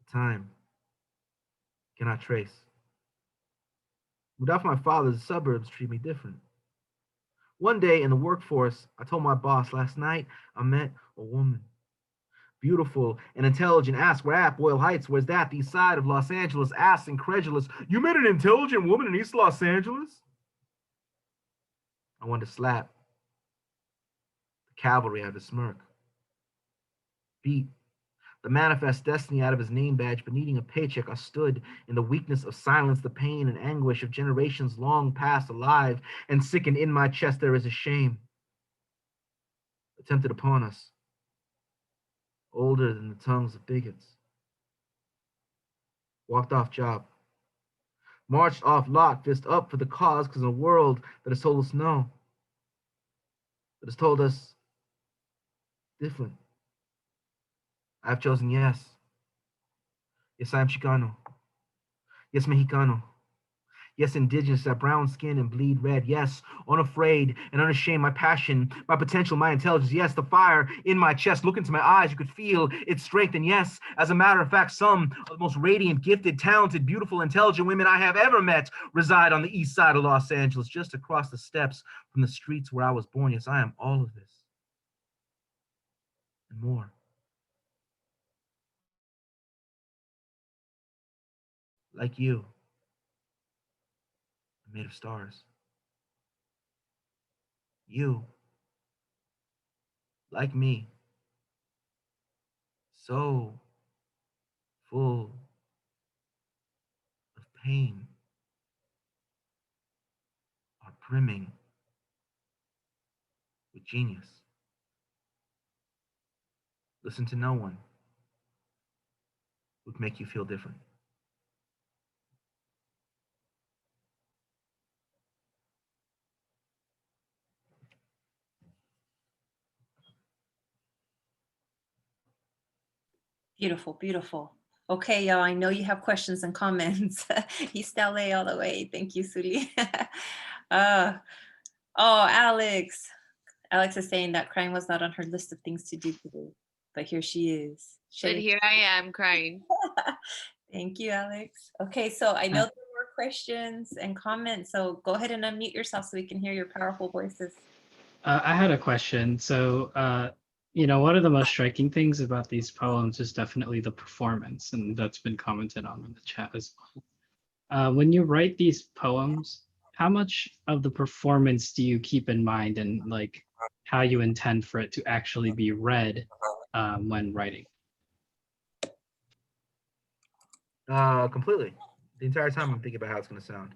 The time cannot trace. Without my father, the suburbs treat me different. One day in the workforce, I told my boss, last night I met a woman. Beautiful and intelligent. Asked, we're at Boyle Heights. Where's that? The east side of Los Angeles. Asked, incredulous. You met an intelligent woman in East Los Angeles? I wanted to slap the cavalry out of his smirk. Beat the manifest destiny out of his name badge, but needing a paycheck, I stood in the weakness of silence, the pain and anguish of generations long past alive, and sickened in my chest there is a shame attempted upon us, older than the tongues of bigots. Walked off job, marched off lot, fist up for the cause, because in a world that has told us no, that has told us different, I've chosen yes. Yes, I am Chicano. Yes, Mexicano. Yes, indigenous, that brown skin and bleed red. Yes, unafraid and unashamed, my passion, my potential, my intelligence. Yes, the fire in my chest. Look into my eyes, you could feel its strength. And yes, as a matter of fact, some of the most radiant, gifted, talented, beautiful, intelligent women I have ever met reside on the east side of Los Angeles, just across the steps from the streets where I was born. Yes, I am all of this and more. Like you, I'm made of stars. You, like me, so full of pain, are brimming with genius. Listen to no one would make you feel different. Beautiful, beautiful. Okay, y'all, I know you have questions and comments. East LA all the way. Thank you, Suri. uh, oh, Alex. Alex is saying that crying was not on her list of things to do today, but here she is. But Shedding- here I am crying. Thank you, Alex. Okay, so I know there were questions and comments, so go ahead and unmute yourself so we can hear your powerful voices. I had a question. So, one of the most striking things about these poems is definitely the performance, and that's been commented on in the chat as well. When you write these poems, how much of the performance do you keep in mind, and like how you intend for it to actually be read when writing? Completely. The entire time I'm thinking about how it's going to sound,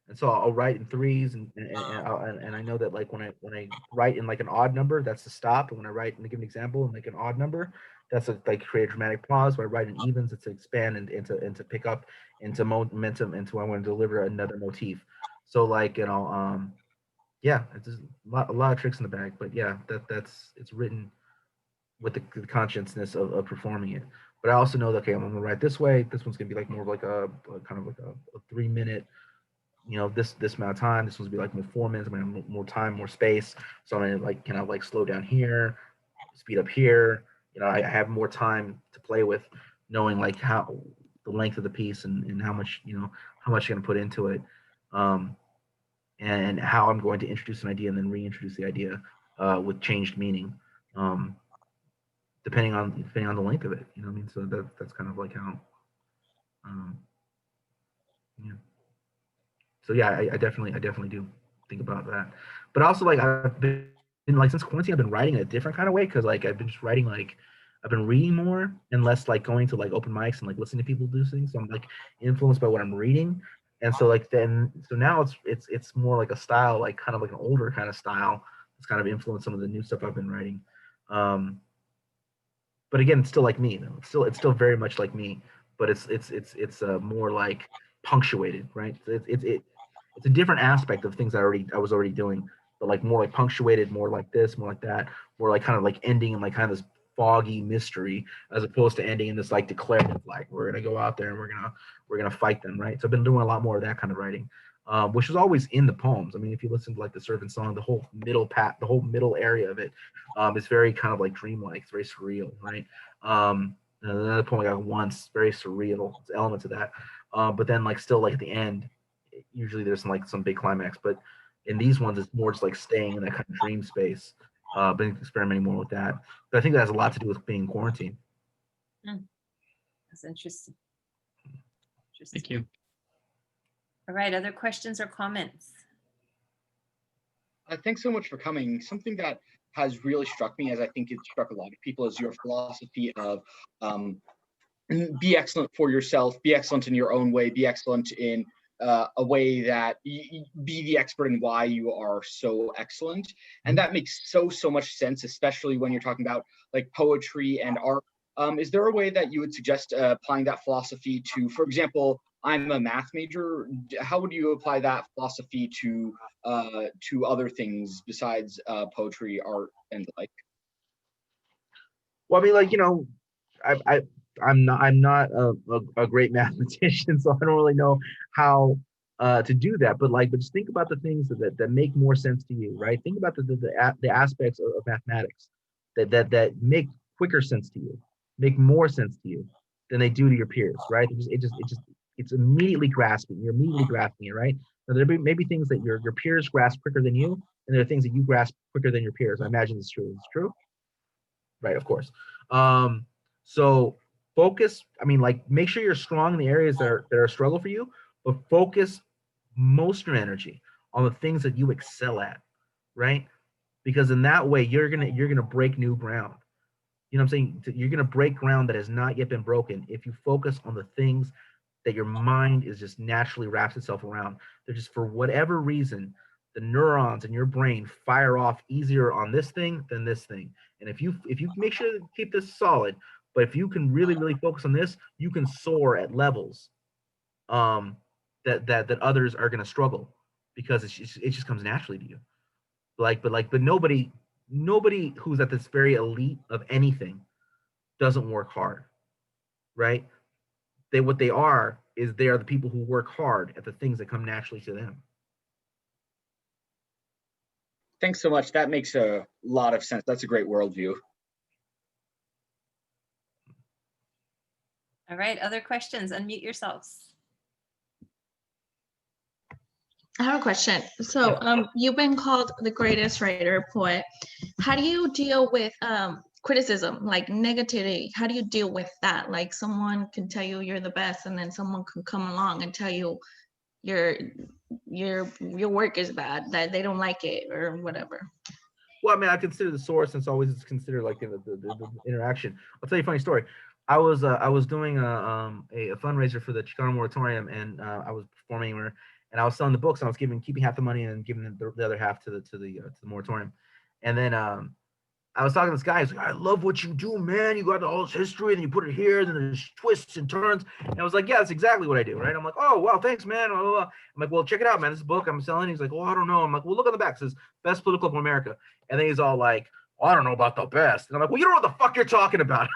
and so I'll write in threes, and I know that like when I write in like an odd number, that's the stop, and when I write, and to give an example, in like an odd number, that's a, like create a dramatic pause. When I write in evens, it's to expand and to pick up into momentum, into when I want to deliver another motif. So like yeah, it's just a lot of tricks in the bag, but yeah, that's it's written with the consciousness of performing it. But I also know that, okay, I'm gonna write this way. This one's gonna be like more of like a kind of like a 3 minute, this amount of time. This one's gonna be like more 4 minutes. I'm gonna have more time, more space. So I'm gonna like kind of like slow down here, speed up here. I have more time to play with, knowing like how the length of the piece and how much how much you're gonna put into it, and how I'm going to introduce an idea and then reintroduce the idea with changed meaning. Depending on the length of it, you know what I mean? So that's kind of like how, um, yeah. So yeah, I definitely do think about that. But also like I've been like since quarantine, I've been writing a different kind of way because like I've been just writing like I've been reading more and less like going to like open mics and like listening to people do things. So I'm like influenced by what I'm reading, and so like so now it's more like a style, like kind of like an older kind of style. It's kind of influenced some of the new stuff I've been writing. But again, it's still like me though. It's still very much like me, but it's more like punctuated, right? It's a different aspect of things I was already doing, but like more like punctuated, more like this, more like that, more like kind of like ending in like kind of this foggy mystery, as opposed to ending in this like declarative, like we're gonna go out there and we're gonna fight them, right? So I've been doing a lot more of that kind of writing, which is always in the poems. I mean, if you listen to like the Servant Song, the whole middle area of it is very kind of like dreamlike. It's very surreal, right? Another poem I got once, very surreal. It's elements of that, but then like still like at the end, usually there's some big climax. But in these ones, it's more just like staying in that kind of dream space. Been experimenting more with that. But I think that has a lot to do with being in quarantine. That's interesting. Thank you. All right, other questions or comments? Thanks so much for coming. Something that has really struck me, as I think it struck a lot of people, is your philosophy of be excellent for yourself, be excellent in your own way, be excellent in a way that be the expert in why you are so excellent. And that makes so much sense, especially when you're talking about like poetry and art. Is there a way that you would suggest applying that philosophy to, for example, I'm a math major. How would you apply that philosophy to other things besides poetry, art, and the like? Well, I mean, like I I'm not a great mathematician, so I don't really know how to do that. But just think about the things that make more sense to you, right? Think about the aspects of mathematics that make quicker sense to you, make more sense to you than they do to your peers, right? It's immediately grasping. You're immediately grasping it, right? Now, there maybe things that your peers grasp quicker than you, and there are things that you grasp quicker than your peers. I imagine it's true. It's true, right? Of course. So focus. I mean, like, make sure you're strong in the areas that are a struggle for you, but focus most of your energy on the things that you excel at, right? Because in that way, you're gonna break new ground. You know what I'm saying? You're gonna break ground that has not yet been broken if you focus on the things that your mind is just naturally wraps itself around. They're just, for whatever reason, the neurons in your brain fire off easier on this thing than this thing. And if you make sure to keep this solid, but if you can really focus on this, you can soar at levels that others are going to struggle, because it just comes naturally to you. But nobody who's at this very elite of anything doesn't work hard, right? What they are is they are the people who work hard at the things that come naturally to them. Thanks so much. That makes a lot of sense. That's a great worldview. All right, other questions? Unmute yourselves. I have a question. So you've been called the greatest writer, poet. How do you deal with criticism, like negativity? How do you deal with that? Like, someone can tell you you're the best, and then someone can come along and tell you your work is bad, that they don't like it or whatever. Well, I mean, I consider the source, and it's always considered like the interaction. I'll tell you a funny story. I was doing a fundraiser for the Chicana moratorium, and I was performing there, and I was selling the books. And I was keeping half the money and giving the other half to the moratorium. And then I was talking to this guy. He's like, "I love what you do, man. You got all this history, and you put it here, and then there's twists and turns." And I was like, "Yeah, that's exactly what I do, right?" I'm like, "Oh, wow, thanks, man." Blah, blah, blah. I'm like, "Well, check it out, man. This book I'm selling." He's like, "Well, I don't know." I'm like, "Well, look on the back. It says Best Political Book in America." And then he's all like, "Well, I don't know about the best." And I'm like, "Well, you don't know what the fuck you're talking about."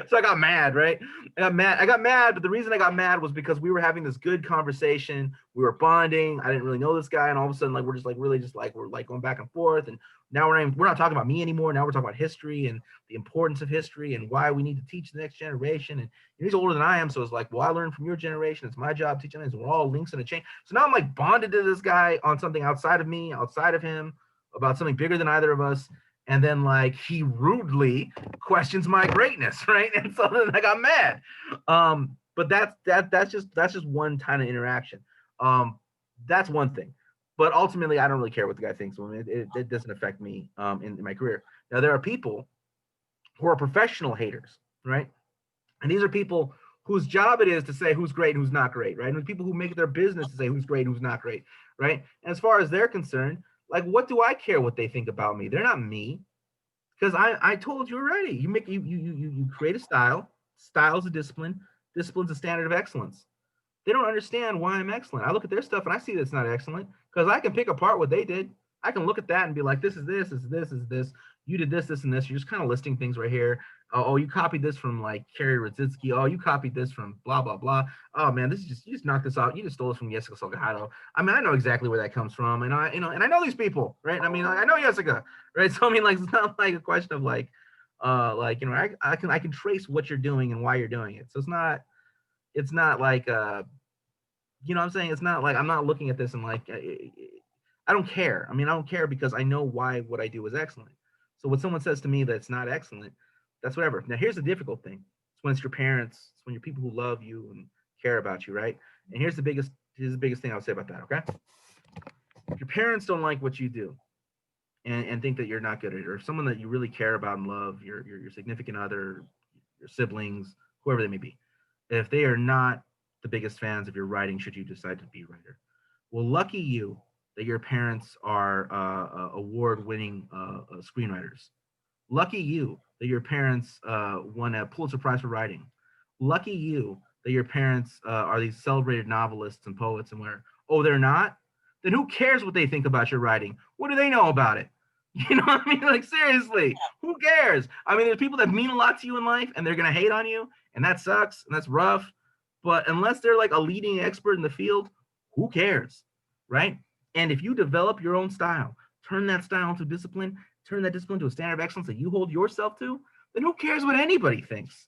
So I got mad, right? I got mad, but the reason I got mad was because we were having this good conversation. We were bonding. I didn't really know this guy, and all of a sudden, like, we're just like really just like we're like going back and forth. And now we're not talking about me anymore. Now we're talking about history and the importance of history and why we need to teach the next generation. And he's older than I am, so it's like, well, I learned from your generation. It's my job teaching this. We're all links in a chain. So now I'm like bonded to this guy on something outside of me, outside of him, about something bigger than either of us. And then, like, he rudely questions my greatness, right? And so then I got mad. But that's just one kind of interaction. That's one thing. But ultimately, I don't really care what the guy thinks. I mean, it doesn't affect me in my career. Now, there are people who are professional haters, right? And these are people whose job it is to say who's great and who's not great, right? And people who make it their business to say who's great and who's not great, right? And as far as they're concerned, like, what do I care what they think about me? They're not me, because I told you already. You create a style. Style is a discipline. Discipline's a standard of excellence. They don't understand why I'm excellent. I look at their stuff and I see that it's not excellent, because I can pick apart what they did. I can look at that and be like, this is this, this is this, this is this. You did this, this, and this. You're just kind of listing things right here. Oh, you copied this from like Carrie Radzitsky. Oh, you copied this from blah, blah, blah. Oh man, this is just, you just knocked this out. You just stole this from Jessica Salgado. I mean, I know exactly where that comes from. And I know these people, right? I mean, I know Jessica, right? So I mean, like, it's not like a question of like, I can trace what you're doing and why you're doing it. So it's not like, you know what I'm saying? It's not like I'm not looking at this and like, I don't care. I mean, I don't care, because I know why what I do is excellent. So when someone says to me that it's not excellent, that's whatever. Now, here's the difficult thing. It's when it's your parents, it's when your people who love you and care about you, right? And here's the biggest thing I'll say about that, okay? If your parents don't like what you do and think that you're not good at it, or someone that you really care about and love, your significant other, your siblings, whoever they may be, if they are not the biggest fans of your writing, should you decide to be a writer, well, lucky you that your parents are award-winning screenwriters. Lucky you that your parents won a Pulitzer Prize for writing. Lucky you that your parents are these celebrated novelists and poets. And where, oh, they're not? Then who cares what they think about your writing? What do they know about it? You know what I mean? Like, seriously, who cares? I mean, there's people that mean a lot to you in life and they're going to hate on you, and that sucks and that's rough. But unless they're like a leading expert in the field, who cares? Right? And if you develop your own style, turn that style into discipline, turn that discipline to a standard of excellence that you hold yourself to, then who cares what anybody thinks?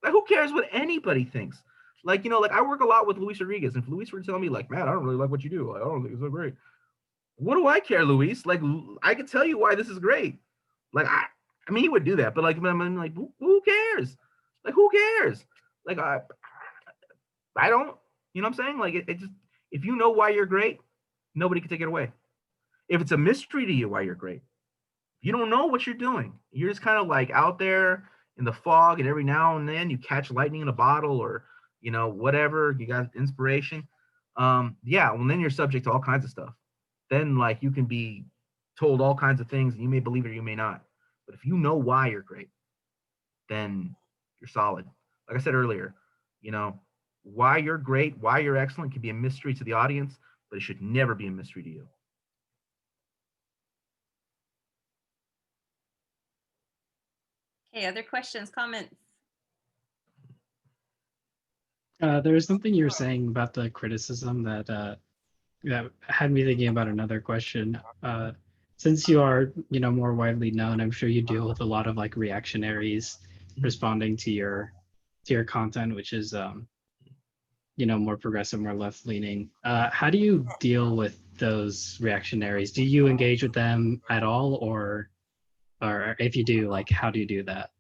Like, who cares what anybody thinks? Like, you know, like I work a lot with Luis Rodriguez. And if Luis were to tell me, like, man, I don't really like what you do, I don't think it's so great. What do I care, Luis? Like, I could tell you why this is great. Like, I mean, he would do that, but like, I'm like, who cares? Like, who cares? Like, I don't, you know what I'm saying? Like, it just, if you know why you're great, nobody can take it away. If it's a mystery to you why you're great, you don't know what you're doing. You're just kind of like out there in the fog, and every now and then you catch lightning in a bottle, or, you know, whatever, you got inspiration. Yeah, well, then you're subject to all kinds of stuff. Then, like, you can be told all kinds of things, and you may believe it or you may not. But if you know why you're great, then you're solid. Like I said earlier, you know, why you're great, why you're excellent can be a mystery to the audience, but it should never be a mystery to you. Okay, other questions, comments? There's something you were saying about the criticism that that had me thinking about another question. Since you are, you know, more widely known, I'm sure you deal with a lot of like reactionaries responding to your content, which is you know, more progressive, more left leaning. How do you deal with those reactionaries? Do you engage with them at all, or if you do, like, how do you do that?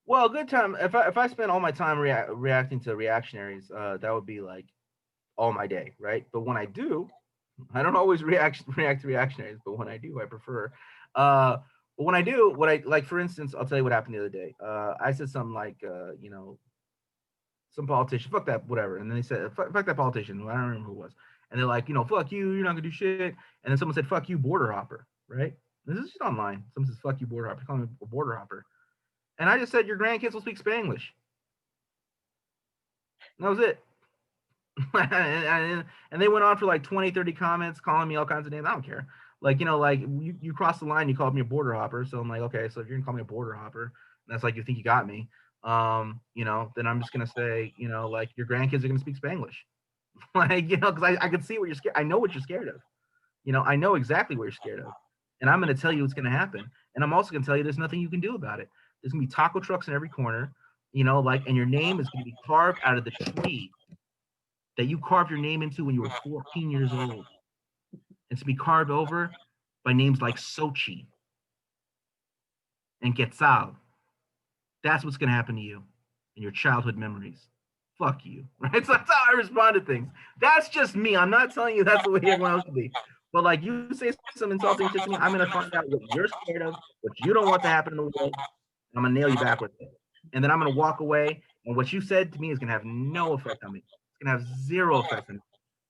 Well, good time. If I spend all my time reacting to reactionaries, that would be like all my day, right? But when I do, I don't always react to reactionaries, but when I do, I prefer. But when I do, what I like, for instance, I'll tell you what happened the other day. I said something like, you know, some politician, fuck that, whatever. And then they said, fuck that politician. I don't remember who it was. And they're like, you know, fuck you, you're not gonna do shit. And then someone said, fuck you, border hopper, right? This is just online. Someone says, fuck you, border hopper. Call me a border hopper. And I just said, your grandkids will speak Spanglish. And that was it. And they went on for like 20, 30 comments, calling me all kinds of names. I don't care. Like, you know, like you crossed the line, you called me a border hopper. So I'm like, okay, so if you're gonna call me a border hopper, that's like, you think you got me. You know, then I'm just gonna say, you know, like, your grandkids are gonna speak Spanglish. Like, you know, because I can see what you're scared. I know what you're scared of. You know, I know exactly what you're scared of. And I'm gonna tell you what's gonna happen. And I'm also gonna tell you there's nothing you can do about it. There's gonna be taco trucks in every corner, you know, like, and your name is gonna be carved out of the tree that you carved your name into when you were 14 years old. It's to be carved over by names like Sochi and Quetzal. That's what's going to happen to you in your childhood memories. Fuck you, right? So that's how I respond to things. That's just me. I'm not telling you that's the way everyone else will be. But like, you say some insulting shit to me, I'm going to find out what you're scared of, what you don't want to happen in the world, and I'm going to nail you back with it. And then I'm going to walk away, and what you said to me is going to have no effect on me. It's going to have zero effect on me.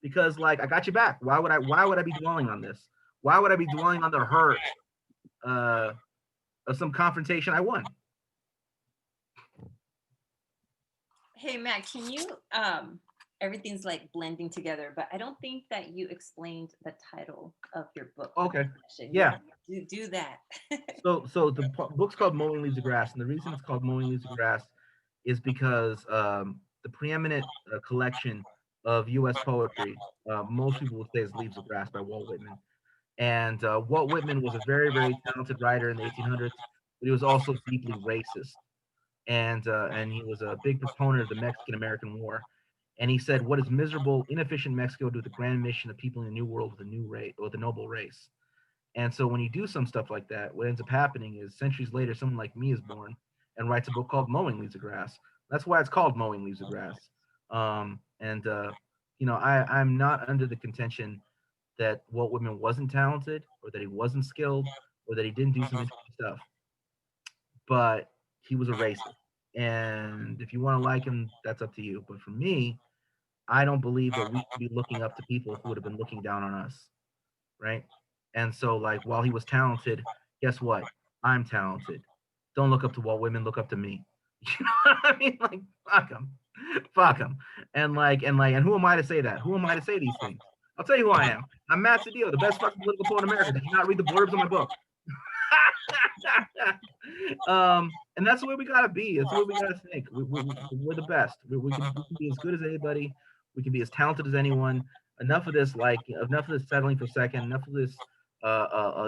Because, like, I got you back. Why would I be dwelling on this? Why would I be dwelling on the hurt of some confrontation I won? Hey, Matt, can you, everything's like blending together, but I don't think that you explained the title of your book. Okay. Yeah. Do that. So the book's called Mowing Leaves of Grass. And the reason it's called Mowing Leaves of Grass is because the preeminent collection of U.S. poetry, most people would say, is Leaves of Grass by Walt Whitman. And Walt Whitman was a very, very talented writer in the 1800s, but he was also deeply racist. And he was a big proponent of the Mexican-American War. And he said, what is miserable, inefficient Mexico do with the grand mission of people in the New World with a new race, or the noble race? And so when you do some stuff like that, what ends up happening is centuries later, someone like me is born and writes a book called Mowing Leaves of Grass. That's why it's called Mowing Leaves of Grass. You know, I'm not under the contention that Walt Whitman wasn't talented, or that he wasn't skilled, or that he didn't do some interesting stuff. But he was a racist. And if you want to like him, that's up to you. But for me, I don't believe that we should be looking up to people who would have been looking down on us, right? And so, like, while he was talented, guess what? I'm talented. Don't look up to Walt Whitman, look up to me. You know what I mean? Like, fuck him. And who am I to say that? Who am I to say these things? I'll tell you who I am. I'm Matt Sedillo, the best fucking political poet in America. Did you not read the blurbs on my book? And that's the way we gotta be. That's the way we gotta think. We're the best. We can be as good as anybody. We can be as talented as anyone. Enough of this, enough of this settling for second. Enough of this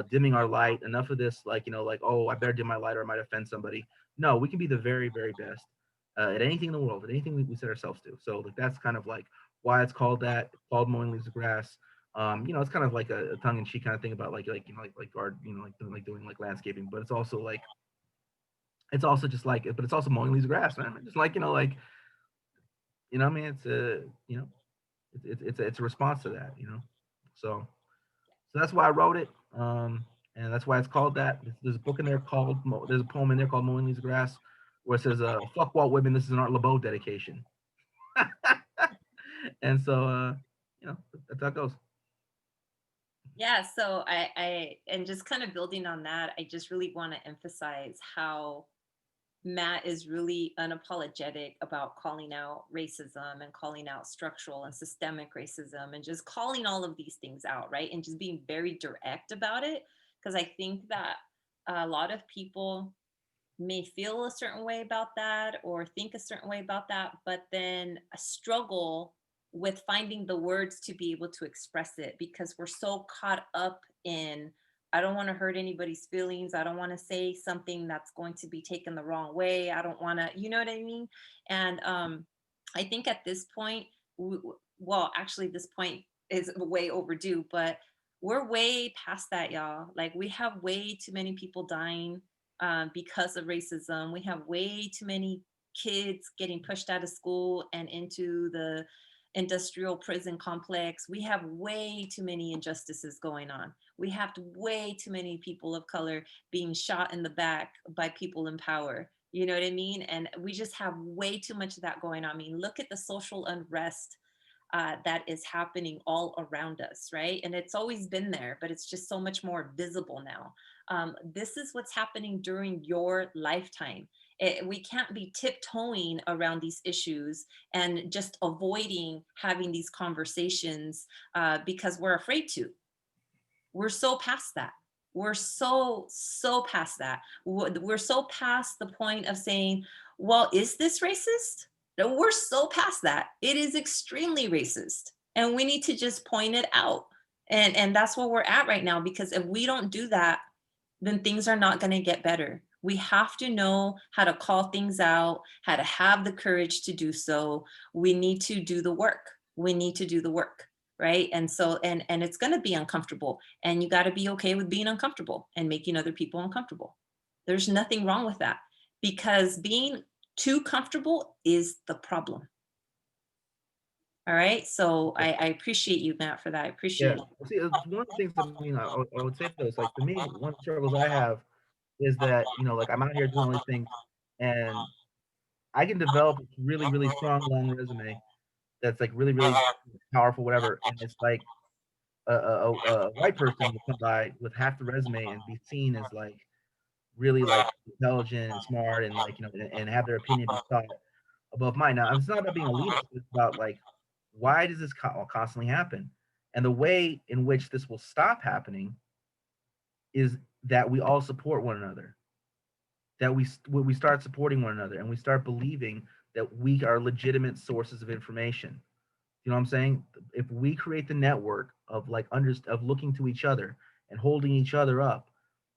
dimming our light. Enough of this, oh, I better dim my light or I might offend somebody. No, we can be the very, very best at anything in the world, at anything we set ourselves to. So that's kind of like why it's called that. It's called Mowing Leaves of Grass. It's kind of like a tongue-in-cheek kind of thing about like doing like landscaping, but it's also mowing leaves of grass, man. Just I mean, it's a response to that, So that's why I wrote it, and that's why it's called that. There's a book in there there's a poem in there called Mowing Leaves of Grass, where it says, "Fuck Walt Whitman, this is an Art Laboe dedication." And so, that's how it goes. Yeah, so and just kind of building on that, I just really want to emphasize how Matt is really unapologetic about calling out racism and calling out structural and systemic racism and just calling all of these things out, right? And just being very direct about it. Because I think that a lot of people may feel a certain way about that or think a certain way about that, but then struggle with finding the words to be able to express it because we're so caught up in, I don't want to hurt anybody's feelings. I don't want to say something that's going to be taken the wrong way. I don't want to, you know what I mean? And I think at this point, actually this point is way overdue, but we're way past that, y'all. Like we have way too many people dying because of racism. We have way too many kids getting pushed out of school and into the industrial prison complex. We have way too many injustices going on. We have way too many people of color being shot in the back by people in power. You know what I mean? And we just have way too much of that going on. I mean, look at the social unrest that is happening all around us, right? And it's always been there, but it's just so much more visible now. This is what's happening during your lifetime. We can't be tiptoeing around these issues and just avoiding having these conversations because we're afraid to. We're so past that. We're so past that. We're so past the point of saying, well, is this racist? No, we're so past that. It is extremely racist. And we need to just point it out. And that's where we're at right now, because if we don't do that, then things are not going to get better. We have to know how to call things out, how to have the courage to do so. We need to do the work. We need to do the work, right? And so, and it's going to be uncomfortable, and you got to be okay with being uncomfortable and making other people uncomfortable. There's nothing wrong with that, because being too comfortable is the problem. All right. So I appreciate you, Matt, for that. I appreciate it. See, it's one of the things I would say though, is like, for me, one of the struggles I have is that, I'm out here doing all these things and I can develop a really, really strong, long resume that's like really, really powerful, whatever. And it's like a white person will come by with half the resume and be seen as like really like intelligent and smart and and have their opinion be thought above mine. Now, it's not about being elitist. It's about like, why does this constantly happen? And the way in which this will stop happening is that we all support one another, that we start supporting one another, and we start believing that we are legitimate sources of information. You know what I'm saying? If we create the network of of looking to each other and holding each other up,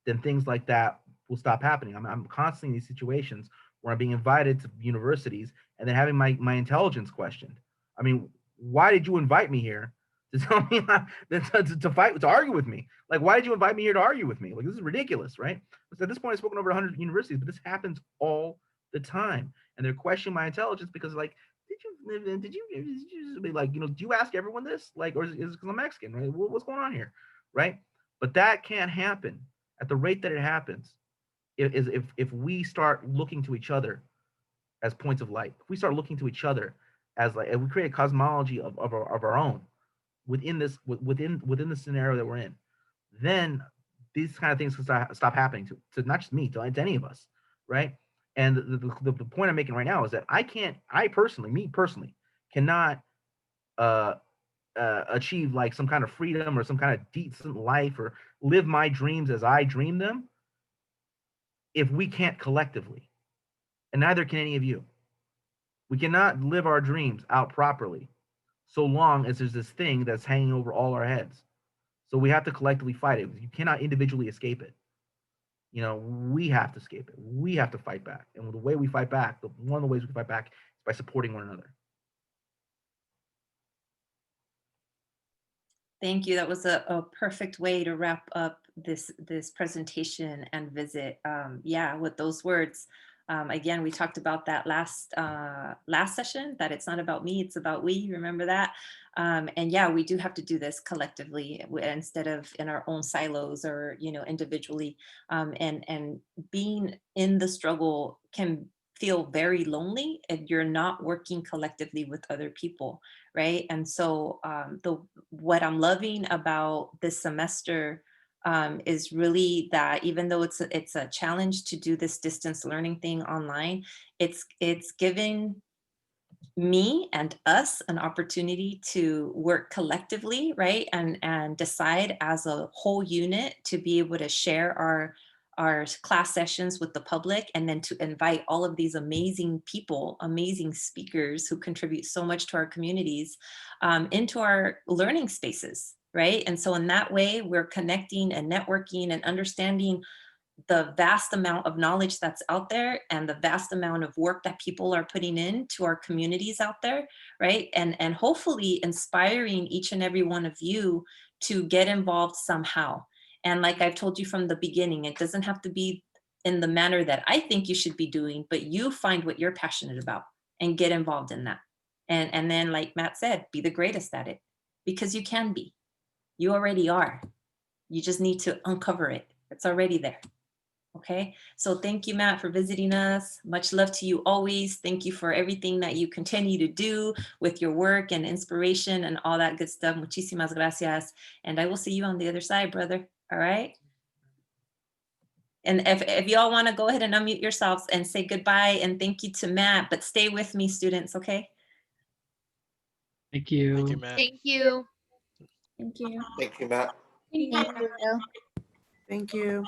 then things like that will stop happening. I'm constantly in these situations where I'm being invited to universities and then having my intelligence questioned. I mean, why did you invite me here to tell me to argue with me? Like, why did you invite me here to argue with me? Like, this is ridiculous, right? At this point, I've spoken over 100 universities, but this happens all the time, and they're questioning my intelligence because, like, did you be like, do you ask everyone this? Like, or is it because I'm Mexican, right? What's going on here, right? But that can't happen at the rate that it happens if we start looking to each other as points of light. If we start looking to each other as like, and we create a cosmology of our own within the scenario that we're in, then these kind of things can stop happening to not just me, to any of us, right? And the point I'm making right now is that me personally, cannot achieve like some kind of freedom or some kind of decent life or live my dreams as I dream them if we can't collectively. And neither can any of you. We cannot live our dreams out properly so long as there's this thing that's hanging over all our heads. So we have to collectively fight it. You cannot individually escape it. You know, we have to escape it. We have to fight back. And the way we fight back, one of the ways we fight back is by supporting one another. Thank you. That was a perfect way to wrap up this presentation and visit. Yeah, with those words. Again, we talked about that last session, that it's not about me, it's about we. Remember that? And yeah, we do have to do this collectively instead of in our own silos or, you know, individually. And being in the struggle can feel very lonely if you're not working collectively with other people, right? And so what I'm loving about this semester is really that even though it's a challenge to do this distance learning thing online, it's giving me and us an opportunity to work collectively, right? And decide as a whole unit to be able to share our class sessions with the public, and then to invite all of these amazing people, amazing speakers who contribute so much to our communities into our learning spaces, right? And so in that way, we're connecting and networking and understanding the vast amount of knowledge that's out there and the vast amount of work that people are putting into our communities out there, right? And hopefully inspiring each and every one of you to get involved somehow. And like I've told you from the beginning, it doesn't have to be in the manner that I think you should be doing, but you find what you're passionate about and get involved in that. And then, like Matt said, be the greatest at it, because you can be. You already are. You just need to uncover it. It's already there. Okay, so thank you, Matt, for visiting us. Much love to you always. Thank you for everything that you continue to do with your work and inspiration and all that good stuff. Muchísimas gracias. And I will see you on the other side, brother. All right. And if you all want to go ahead and unmute yourselves and say goodbye and thank you to Matt, but stay with me, students, okay? Thank you. Thank you, Matt. Thank you. Thank you. Thank you, Matt. Thank you. Thank you.